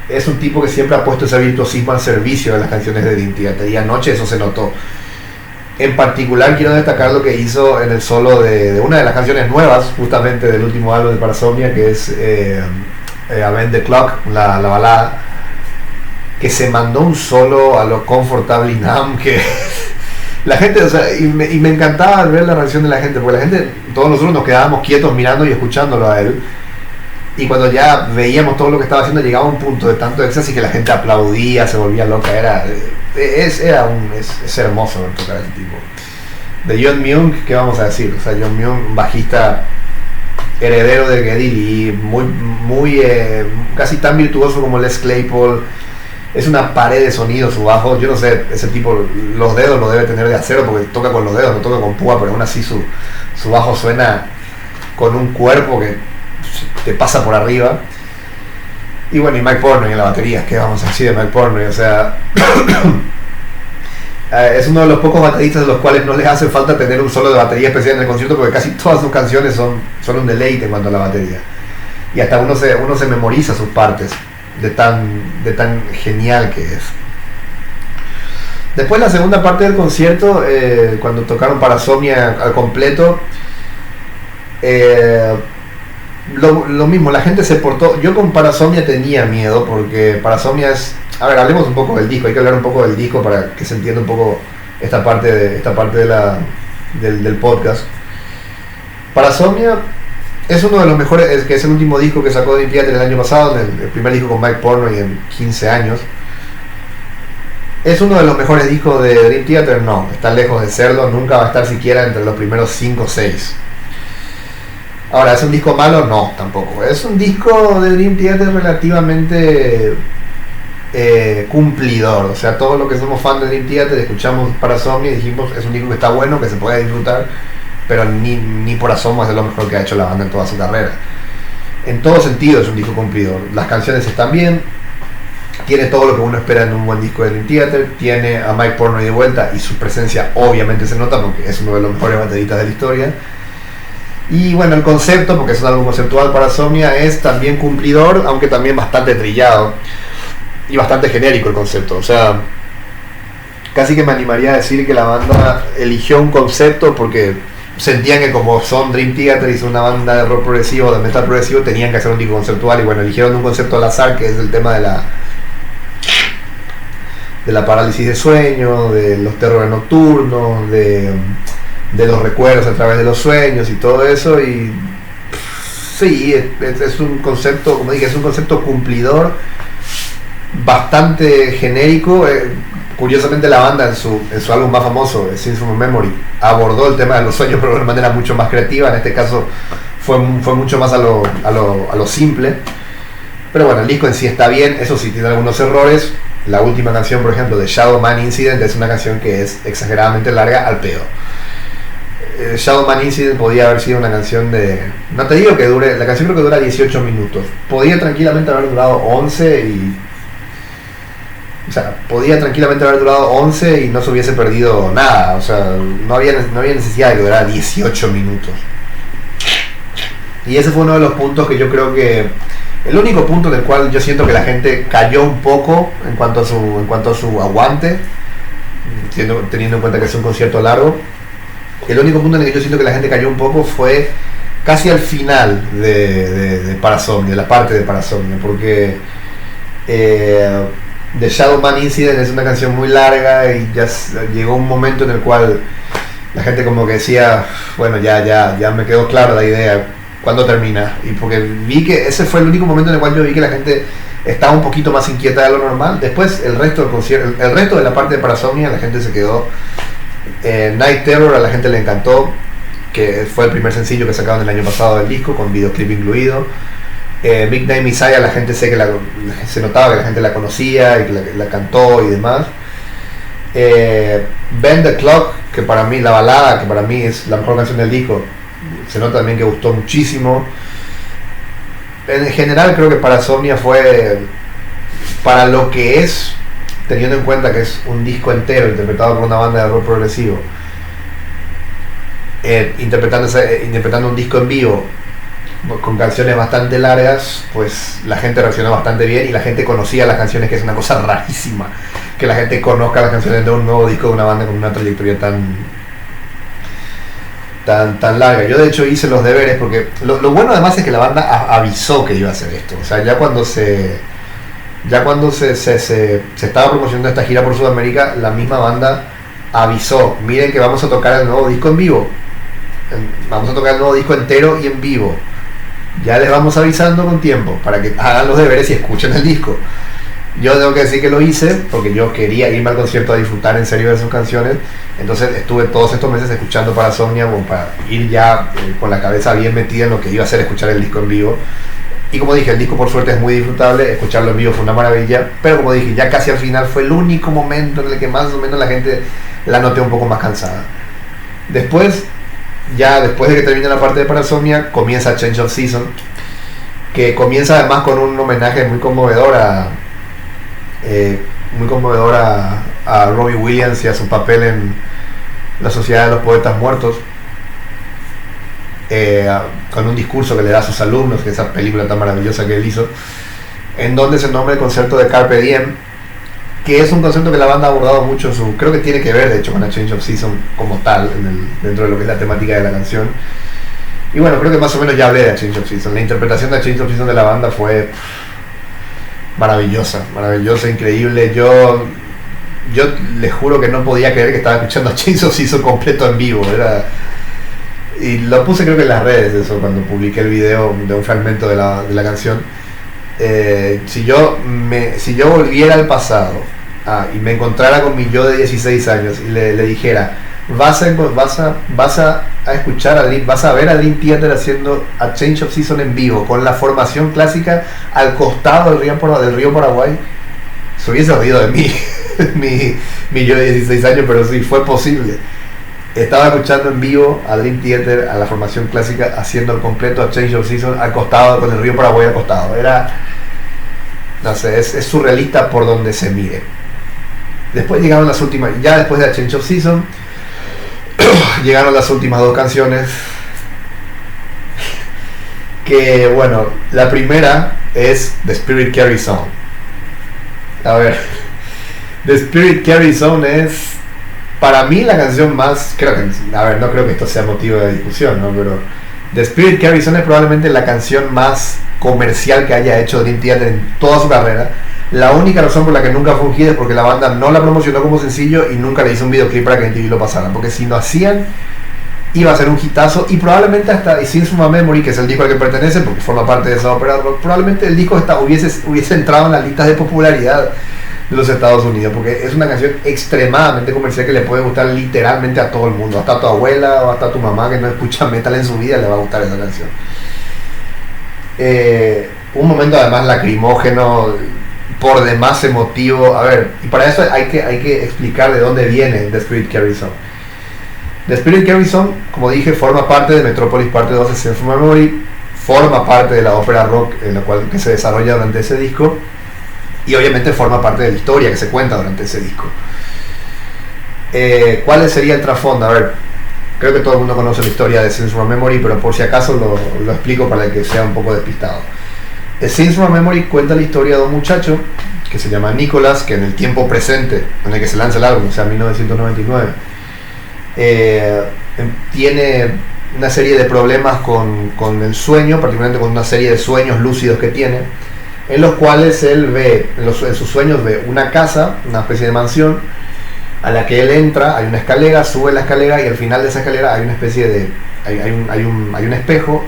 es un tipo que siempre ha puesto ese virtuosismo al servicio de las canciones de Dream Theater, y anoche eso se notó. En particular quiero destacar lo que hizo en el solo de una de las canciones nuevas, justamente del último álbum de Parasomnia, que es Around the Clock, la balada, que se mandó un solo a lo Comfortably Numb, que La gente, o sea, y me encantaba ver la reacción de la gente, porque la gente, todos nosotros nos quedábamos quietos mirando y escuchándolo a él. Y cuando ya veíamos todo lo que estaba haciendo, llegaba a un punto de tanto éxtasis que la gente aplaudía, se volvía loca. Es hermoso ver tocar a ese tipo. De John Myung, ¿qué vamos a decir? O sea, John Myung, un bajista heredero de Geddy Lee, muy casi tan virtuoso como Les Claypool. Es una pared de sonido su bajo. Yo no sé, ese tipo los dedos lo debe tener de acero porque toca con los dedos, no toca con púa, pero aún así su bajo suena con un cuerpo que te pasa por arriba. Y bueno, y Mike Portnoy en la batería, ¿qué vamos a decir de Mike Portnoy? O sea, es uno de los pocos bateristas de los cuales no les hace falta tener un solo de batería especial en el concierto, porque casi todas sus canciones son un deleite en cuanto a la batería. Y hasta uno se memoriza sus partes de tan genial que es. Después la segunda parte del concierto, cuando tocaron Parasomnia al completo, lo mismo, la gente se portó. Yo con Parasomnia tenía miedo, porque Parasomnia es... A ver, hablemos un poco del disco, hay que hablar un poco del disco para que se entienda un poco esta parte del podcast. Parasomnia es uno de los mejores, que es el último disco que sacó Dream Theater el año pasado, el primer disco con Mike Portnoy en 15 años. ¿Es uno de los mejores discos de Dream Theater? No, está lejos de serlo, nunca va a estar siquiera entre los primeros 5 o 6. Ahora, ¿es un disco malo? No, tampoco. Es un disco de Dream Theater relativamente cumplidor. O sea, todos los que somos fans de Dream Theater escuchamos Parasomnia y dijimos, es un disco que está bueno, que se puede disfrutar, pero ni por asomo es de lo mejor que ha hecho la banda en toda su carrera. En todo sentido es un disco cumplidor. Las canciones están bien, tiene todo lo que uno espera en un buen disco de Dream Theater, tiene a Mike Portnoy de vuelta y su presencia obviamente se nota porque es uno de los mejores bateristas de la historia. Y bueno, el concepto, porque es un álbum conceptual, Parasomnia, es también cumplidor, aunque también bastante trillado y bastante genérico el concepto. O sea, casi que me animaría a decir que la banda eligió un concepto porque sentían que como son Dream Theater y son una banda de rock progresivo, de metal progresivo, tenían que hacer un disco conceptual. Y bueno, eligieron un concepto al azar, que es el tema de la parálisis de sueño, de los terrores nocturnos, de los recuerdos a través de los sueños y todo eso. Y sí, es un concepto, como dije, es un concepto cumplidor, bastante genérico. Curiosamente la banda en su álbum más famoso, Scenes from a Memory, abordó el tema de los sueños pero de manera mucho más creativa. En este caso fue mucho más a lo simple. Pero bueno, el disco en sí está bien, eso sí, tiene algunos errores. La última canción, por ejemplo, de Shadow Man Incident, es una canción que es exageradamente larga al pedo. Shadow Man Incident podía haber sido una canción de... No te digo que dure... La canción creo que dura 18 minutos. Podía tranquilamente haber durado 11 y... O sea, podía tranquilamente haber durado 11 y no se hubiese perdido nada. O sea, no había necesidad de que durara 18 minutos. Y ese fue uno de los puntos que yo creo que... El único punto en el cual yo siento que la gente cayó un poco en cuanto a su aguante, teniendo en cuenta que es un concierto largo. El único punto en el que yo siento que la gente cayó un poco fue casi al final de Parasomnia, la parte de Parasomnia, porque The Shadow Man Incident es una canción muy larga y ya llegó un momento en el cual la gente como que decía, bueno, ya me quedó claro la idea, ¿cuándo termina? Y porque vi que ese fue el único momento en el cual yo vi que la gente estaba un poquito más inquieta de lo normal. Después el resto del concierto, el resto de la parte de Parasomnia, la gente se quedó. Night Terror a la gente le encantó, que fue el primer sencillo que sacaron el año pasado del disco, con videoclip incluido. Big Name Messiah, la gente se notaba que la gente la conocía y que la cantó y demás. Bend the Clock, que para mí, la balada, que para mí es la mejor canción del disco, se nota también que gustó muchísimo. En general creo que Parasomnia fue, para lo que es, teniendo en cuenta que es un disco entero interpretado por una banda de rock progresivo, interpretando un disco en vivo con canciones bastante largas, pues la gente reaccionó bastante bien y la gente conocía las canciones, que es una cosa rarísima que la gente conozca las canciones de un nuevo disco de una banda con una trayectoria tan larga. Yo de hecho hice los deberes, porque lo bueno además es que la banda avisó que iba a hacer esto. O sea, ya cuando se estaba promocionando esta gira por Sudamérica, la misma banda avisó, miren que vamos a tocar el nuevo disco en vivo, vamos a tocar el nuevo disco entero y en vivo, ya les vamos avisando con tiempo para que hagan los deberes y escuchen el disco. Yo tengo que decir que lo hice porque yo quería irme al concierto a disfrutar en serio de sus canciones, entonces estuve todos estos meses escuchando Parasomnia como para ir ya con la cabeza bien metida en lo que iba a ser escuchar el disco en vivo. Y como dije, el disco por suerte es muy disfrutable, escucharlo en vivo fue una maravilla, pero como dije, ya casi al final fue el único momento en el que más o menos la gente la noté un poco más cansada. Después de que termina la parte de Parasomnia, comienza Change of Season, que comienza además con un homenaje muy conmovedor a Robbie Williams y a su papel en la Sociedad de los Poetas Muertos, con un discurso que le da a sus alumnos, que esa película tan maravillosa que él hizo, en donde se nombra el concepto de Carpe Diem, que es un concepto que la banda ha abordado mucho, creo que tiene que ver de hecho con la Change of Season como tal, dentro de lo que es la temática de la canción. Y bueno, creo que más o menos ya hablé de Change of Season. La interpretación de Change of Season de la banda fue maravillosa, increíble. Yo les juro que no podía creer que estaba escuchando a Change of Season completo en vivo. Y lo puse creo que en las redes, eso, cuando publiqué el video de un fragmento de la canción. Si yo volviera al pasado y me encontrara con mi yo de 16 años y le dijera, vas a escuchar vas a ver a Dream Theater haciendo a Change of Season en vivo con la formación clásica al costado del río Paraguay, se hubiese reído de mí mi yo de 16 años, pero sí fue posible. Estaba escuchando en vivo a Dream Theater, a la formación clásica, haciendo el completo a Change of Season al costado, con el río Paraguay al costado. No sé, es surrealista por donde se mire. Después llegaron las últimas, ya después de A Change of Season, llegaron las últimas dos canciones. Que bueno, la primera es The Spirit Carries On. A ver, The Spirit Carries On es, para mí, la canción más, no creo que esto sea motivo de discusión, ¿no? Pero The Spirit Carries On es probablemente la canción más comercial que haya hecho Dream Theater en toda su carrera. La única razón por la que nunca fue un hit es porque la banda no la promocionó como sencillo y nunca le hizo un videoclip para que en TV lo pasaran, porque si lo hacían iba a ser un hitazo, y probablemente hasta Sins from a Memory, que es el disco al que pertenece porque forma parte de esa ópera rock, probablemente el disco hubiese entrado en las listas de popularidad de los Estados Unidos, porque es una canción extremadamente comercial que le puede gustar literalmente a todo el mundo, hasta a tu abuela o hasta a tu mamá que no escucha metal en su vida le va a gustar esa canción. Un momento además lacrimógeno, por demás emotivo. A ver, y para eso hay que explicar de dónde viene The Spirit Carries On. The Spirit Carries On, como dije, forma parte de Metropolis Parte 2 de Sins from Memory, forma parte de la ópera rock en la cual que se desarrolla durante ese disco, y obviamente forma parte de la historia que se cuenta durante ese disco. ¿Cuál sería el trasfondo? A ver, creo que todo el mundo conoce la historia de Sins from Memory, pero por si acaso lo explico para que sea un poco despistado. Sins from Memory cuenta la historia de un muchacho que se llama Nicholas, que en el tiempo presente en el que se lanza el álbum, o sea 1999, tiene una serie de problemas con el sueño, particularmente con una serie de sueños lúcidos que tiene, en los cuales él ve, en sus sueños ve una casa, una especie de mansión, a la que él entra, hay una escalera, sube la escalera y al final de esa escalera hay una especie de, hay un espejo,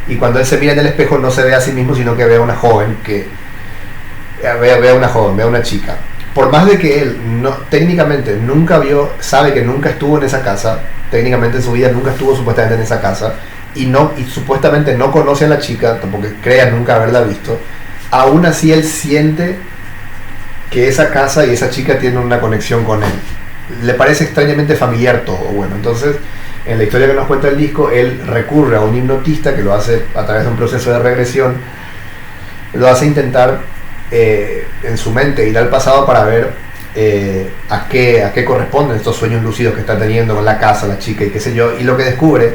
y cuando él se mira en el espejo no se ve a sí mismo, sino que ve a una joven, ve a una chica. Por más de que él técnicamente nunca sabe que nunca estuvo en esa casa, técnicamente en su vida nunca estuvo supuestamente en esa casa, y supuestamente no conoce a la chica, tampoco crea nunca haberla visto, aún así él siente que esa casa y esa chica tienen una conexión con él. Le parece extrañamente familiar todo. Bueno, entonces, en la historia que nos cuenta el disco, él recurre a un hipnotista que lo hace a través de un proceso de regresión, lo hace intentar en su mente ir al pasado para ver a qué corresponden estos sueños lúcidos que está teniendo con la casa, la chica y qué sé yo, y lo que descubre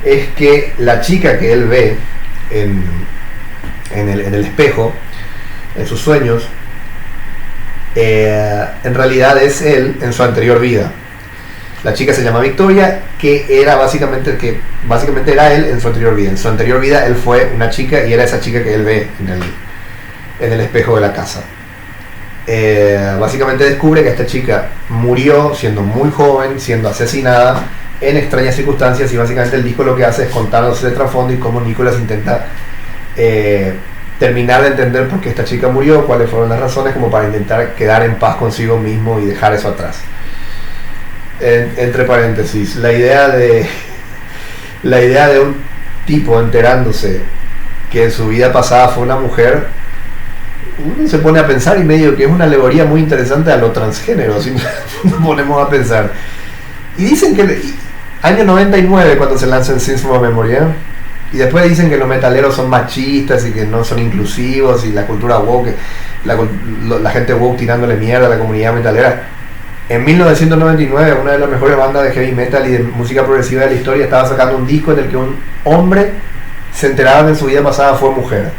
es que la chica que él ve en el espejo, en sus sueños, en realidad es él en su anterior vida. La chica se llama Victoria, que básicamente era él en su anterior vida. En su anterior vida él fue una chica y era esa chica que él ve en el espejo de la casa. básicamente descubre que esta chica murió siendo muy joven, siendo asesinada en extrañas circunstancias, y básicamente el disco lo que hace es contarnos el trasfondo y cómo Nicholas intenta terminar de entender por qué esta chica murió, cuáles fueron las razones, como para intentar quedar en paz consigo mismo y dejar eso atrás. Entre paréntesis, la idea de un tipo enterándose que en su vida pasada fue una mujer, uno se pone a pensar y medio que es una alegoría muy interesante a lo transgénero, si nos ponemos a pensar. Y dicen que año 99 cuando se lanza en Sins from a Memory, y después dicen que los metaleros son machistas y que no son inclusivos, y la cultura woke, la gente woke tirándole mierda a la comunidad metalera. En 1999, una de las mejores bandas de heavy metal y de música progresiva de la historia estaba sacando un disco en el que un hombre se enteraba que en su vida pasada fue mujer.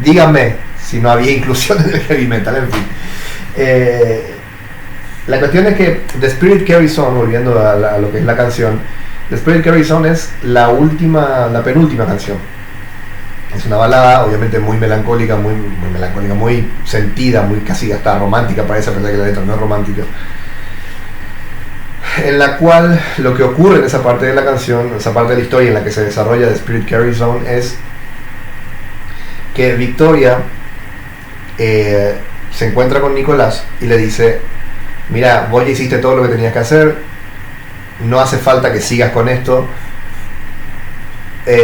Díganme si no había inclusión en el heavy metal, en fin. La cuestión es que The Spirit Carries On, volviendo a lo que es la canción, The Spirit Carries On es la penúltima canción. Es una balada, obviamente muy melancólica, muy sentida, muy casi hasta romántica, parece, a pesar que la letra no es romántica. En la cual lo que ocurre en esa parte de la canción, esa parte de la historia en la que se desarrolla The Spirit Carries On, es que Victoria se encuentra con Nicolás y le dice: mira, vos ya hiciste todo lo que tenías que hacer, no hace falta que sigas con esto,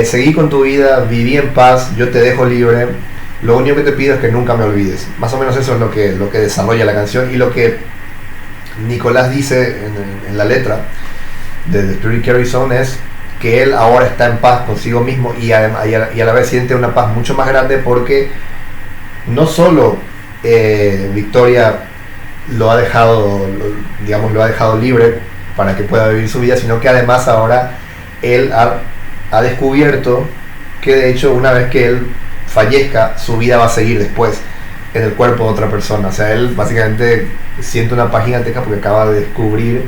seguí con tu vida, viví en paz, yo te dejo libre, lo único que te pido es que nunca me olvides. Más o menos eso es lo que desarrolla la canción, y lo que Nicolás dice en la letra de The Spirit Carries On es que él ahora está en paz consigo mismo, y a la vez siente una paz mucho más grande, porque no solo Victoria lo ha dejado libre para que pueda vivir su vida, sino que además ahora él ha descubierto que de hecho una vez que él fallezca, su vida va a seguir después en el cuerpo de otra persona. O sea, él básicamente siente una paz gigantesca porque acaba de descubrir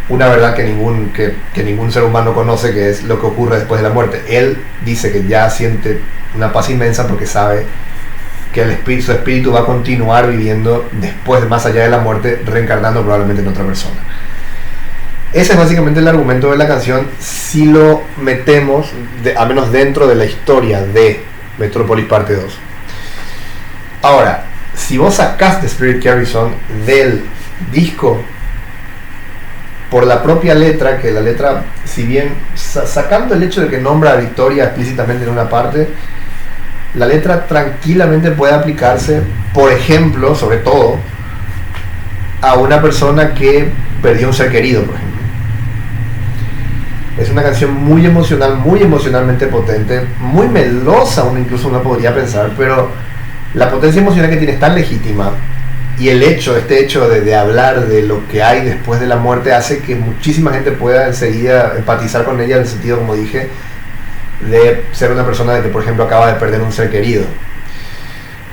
una verdad que ningún ser humano conoce, que es lo que ocurre después de la muerte. Él dice que ya siente una paz inmensa porque sabe que su espíritu va a continuar viviendo después, más allá de la muerte, reencarnando probablemente en otra persona. Ese es básicamente el argumento de la canción, si lo metemos, al menos dentro de la historia de Metropolis parte 2. Ahora, si vos sacás The Spirit Carries On del disco, por la propia letra, que la letra, si bien sacando el hecho de que nombra a Victoria explícitamente en una parte, la letra tranquilamente puede aplicarse, por ejemplo, sobre todo, a una persona que perdió un ser querido, por ejemplo. Es una canción muy emocional, muy emocionalmente potente, muy melosa, incluso uno podría pensar, pero la potencia emocional que tiene es tan legítima, y este hecho de hablar de lo que hay después de la muerte hace que muchísima gente pueda enseguida empatizar con ella, en el sentido, como dije, de ser una persona de que, por ejemplo, acaba de perder un ser querido.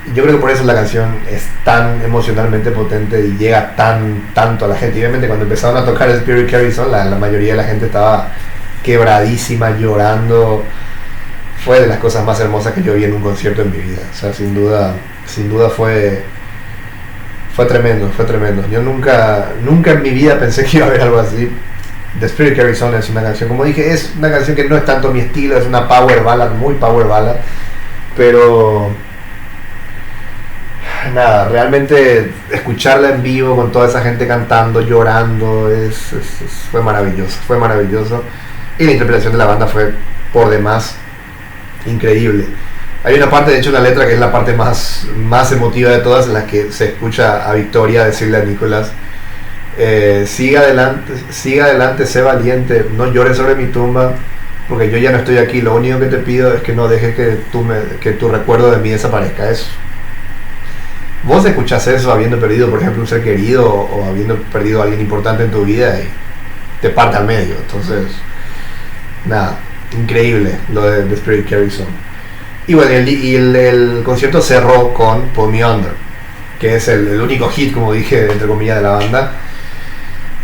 Y yo creo que por eso la canción es tan emocionalmente potente y llega tanto a la gente. Y obviamente cuando empezaron a tocar el Spirit Carries On, la mayoría de la gente estaba quebradísima, llorando. Fue de las cosas más hermosas que yo vi en un concierto en mi vida. O sea, sin duda fue tremendo. Yo nunca en mi vida pensé que iba a haber algo así. The Spirit Carries On es una canción, como dije, es una canción que no es tanto mi estilo, es una power ballad, muy power ballad, pero nada, realmente escucharla en vivo con toda esa gente cantando, llorando, fue maravilloso, y la interpretación de la banda fue por demás increíble. Hay una parte, de hecho, en la letra que es la parte más emotiva de todas, en la que se escucha a Victoria decirle a Nicolás: sigue adelante, sé valiente, no llores sobre mi tumba, porque yo ya no estoy aquí, lo único que te pido es que no dejes que tu recuerdo de mí desaparezca. Eso. Vos escuchás eso habiendo perdido, por ejemplo, un ser querido, o habiendo perdido a alguien importante en tu vida, y te parte al medio. Entonces, nada, increíble lo de The Spirit Carries On. Y bueno, el concierto cerró con Pull Me Under, que es el único hit, como dije, entre comillas, de la banda.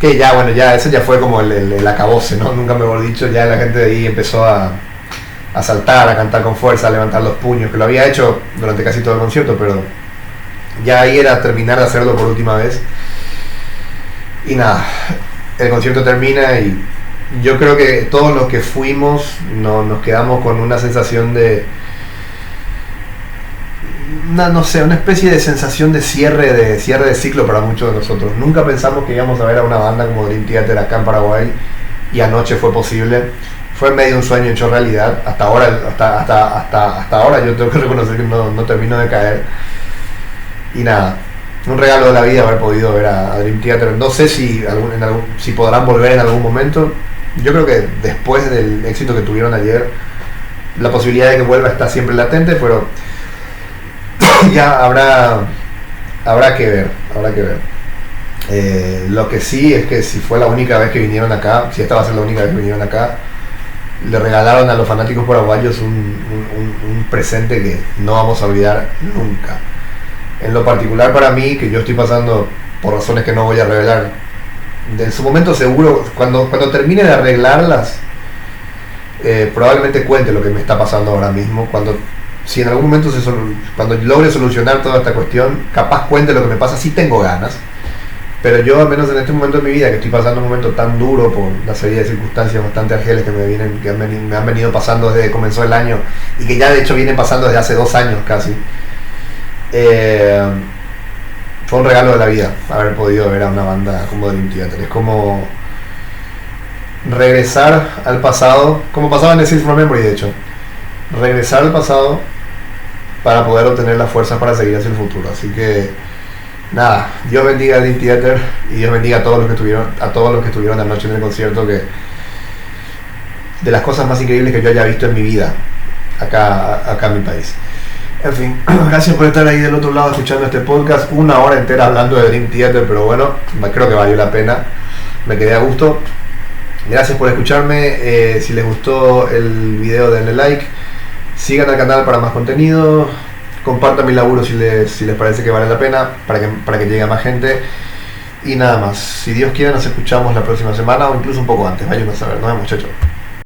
Que ya eso ya fue como el acabose, ¿no? Nunca mejor dicho. Ya la gente de ahí empezó a saltar, a cantar con fuerza, a levantar los puños, que lo había hecho durante casi todo el concierto, pero Ya ahí era terminar de hacerlo por última vez. Y nada, el concierto termina y yo creo que todos los que fuimos nos quedamos con una sensación de... no sé, una especie de sensación de cierre de ciclo para muchos de nosotros. Nunca pensamos que íbamos a ver a una banda como Dream Theater acá en Paraguay y anoche fue posible. Fue medio un sueño hecho realidad. Hasta ahora yo tengo que reconocer que no termino de caer. Y nada, un regalo de la vida haber podido ver a Dream Theater. No sé si podrán volver en algún momento. Yo creo que después del éxito que tuvieron ayer, la posibilidad de que vuelva está siempre latente, pero ya habrá que ver. Lo que sí es que si fue la única vez que vinieron acá, si esta va a ser la única vez que vinieron acá, le regalaron a los fanáticos paraguayos un presente que no vamos a olvidar nunca. En lo particular para mí, que yo estoy pasando por razones que no voy a revelar, en su momento seguro, cuando termine de arreglarlas, probablemente cuente lo que me está pasando ahora mismo. Si en algún momento cuando logre solucionar toda esta cuestión, capaz cuente lo que me pasa, si tengo ganas. Pero yo, al menos en este momento de mi vida, que estoy pasando un momento tan duro por una serie de circunstancias bastante argeles que me han venido pasando desde que comenzó el año, y que ya de hecho vienen pasando desde hace 2 años casi, fue un regalo de la vida haber podido ver a una banda como Dream Theater. Es como regresar al pasado, como pasaba en Exit from Memory, de hecho. Regresar al pasado para poder obtener las fuerzas para seguir hacia el futuro. Así que nada, Dios bendiga a Dream Theater y Dios bendiga a todos los que estuvieron anoche en el concierto, que de las cosas más increíbles que yo haya visto en mi vida acá en mi país. En fin, gracias por estar ahí del otro lado escuchando este podcast, 1 hora entera hablando de Dream Theater, pero bueno, creo que valió la pena, me quedé a gusto. Gracias por escucharme. Si les gustó el video, denle like, sigan al canal para más contenido, compartan mi laburo si les parece que vale la pena, para que llegue a más gente. Y nada más, si Dios quiere nos escuchamos la próxima semana o incluso un poco antes, vayan a saber. Nos vemos, muchachos.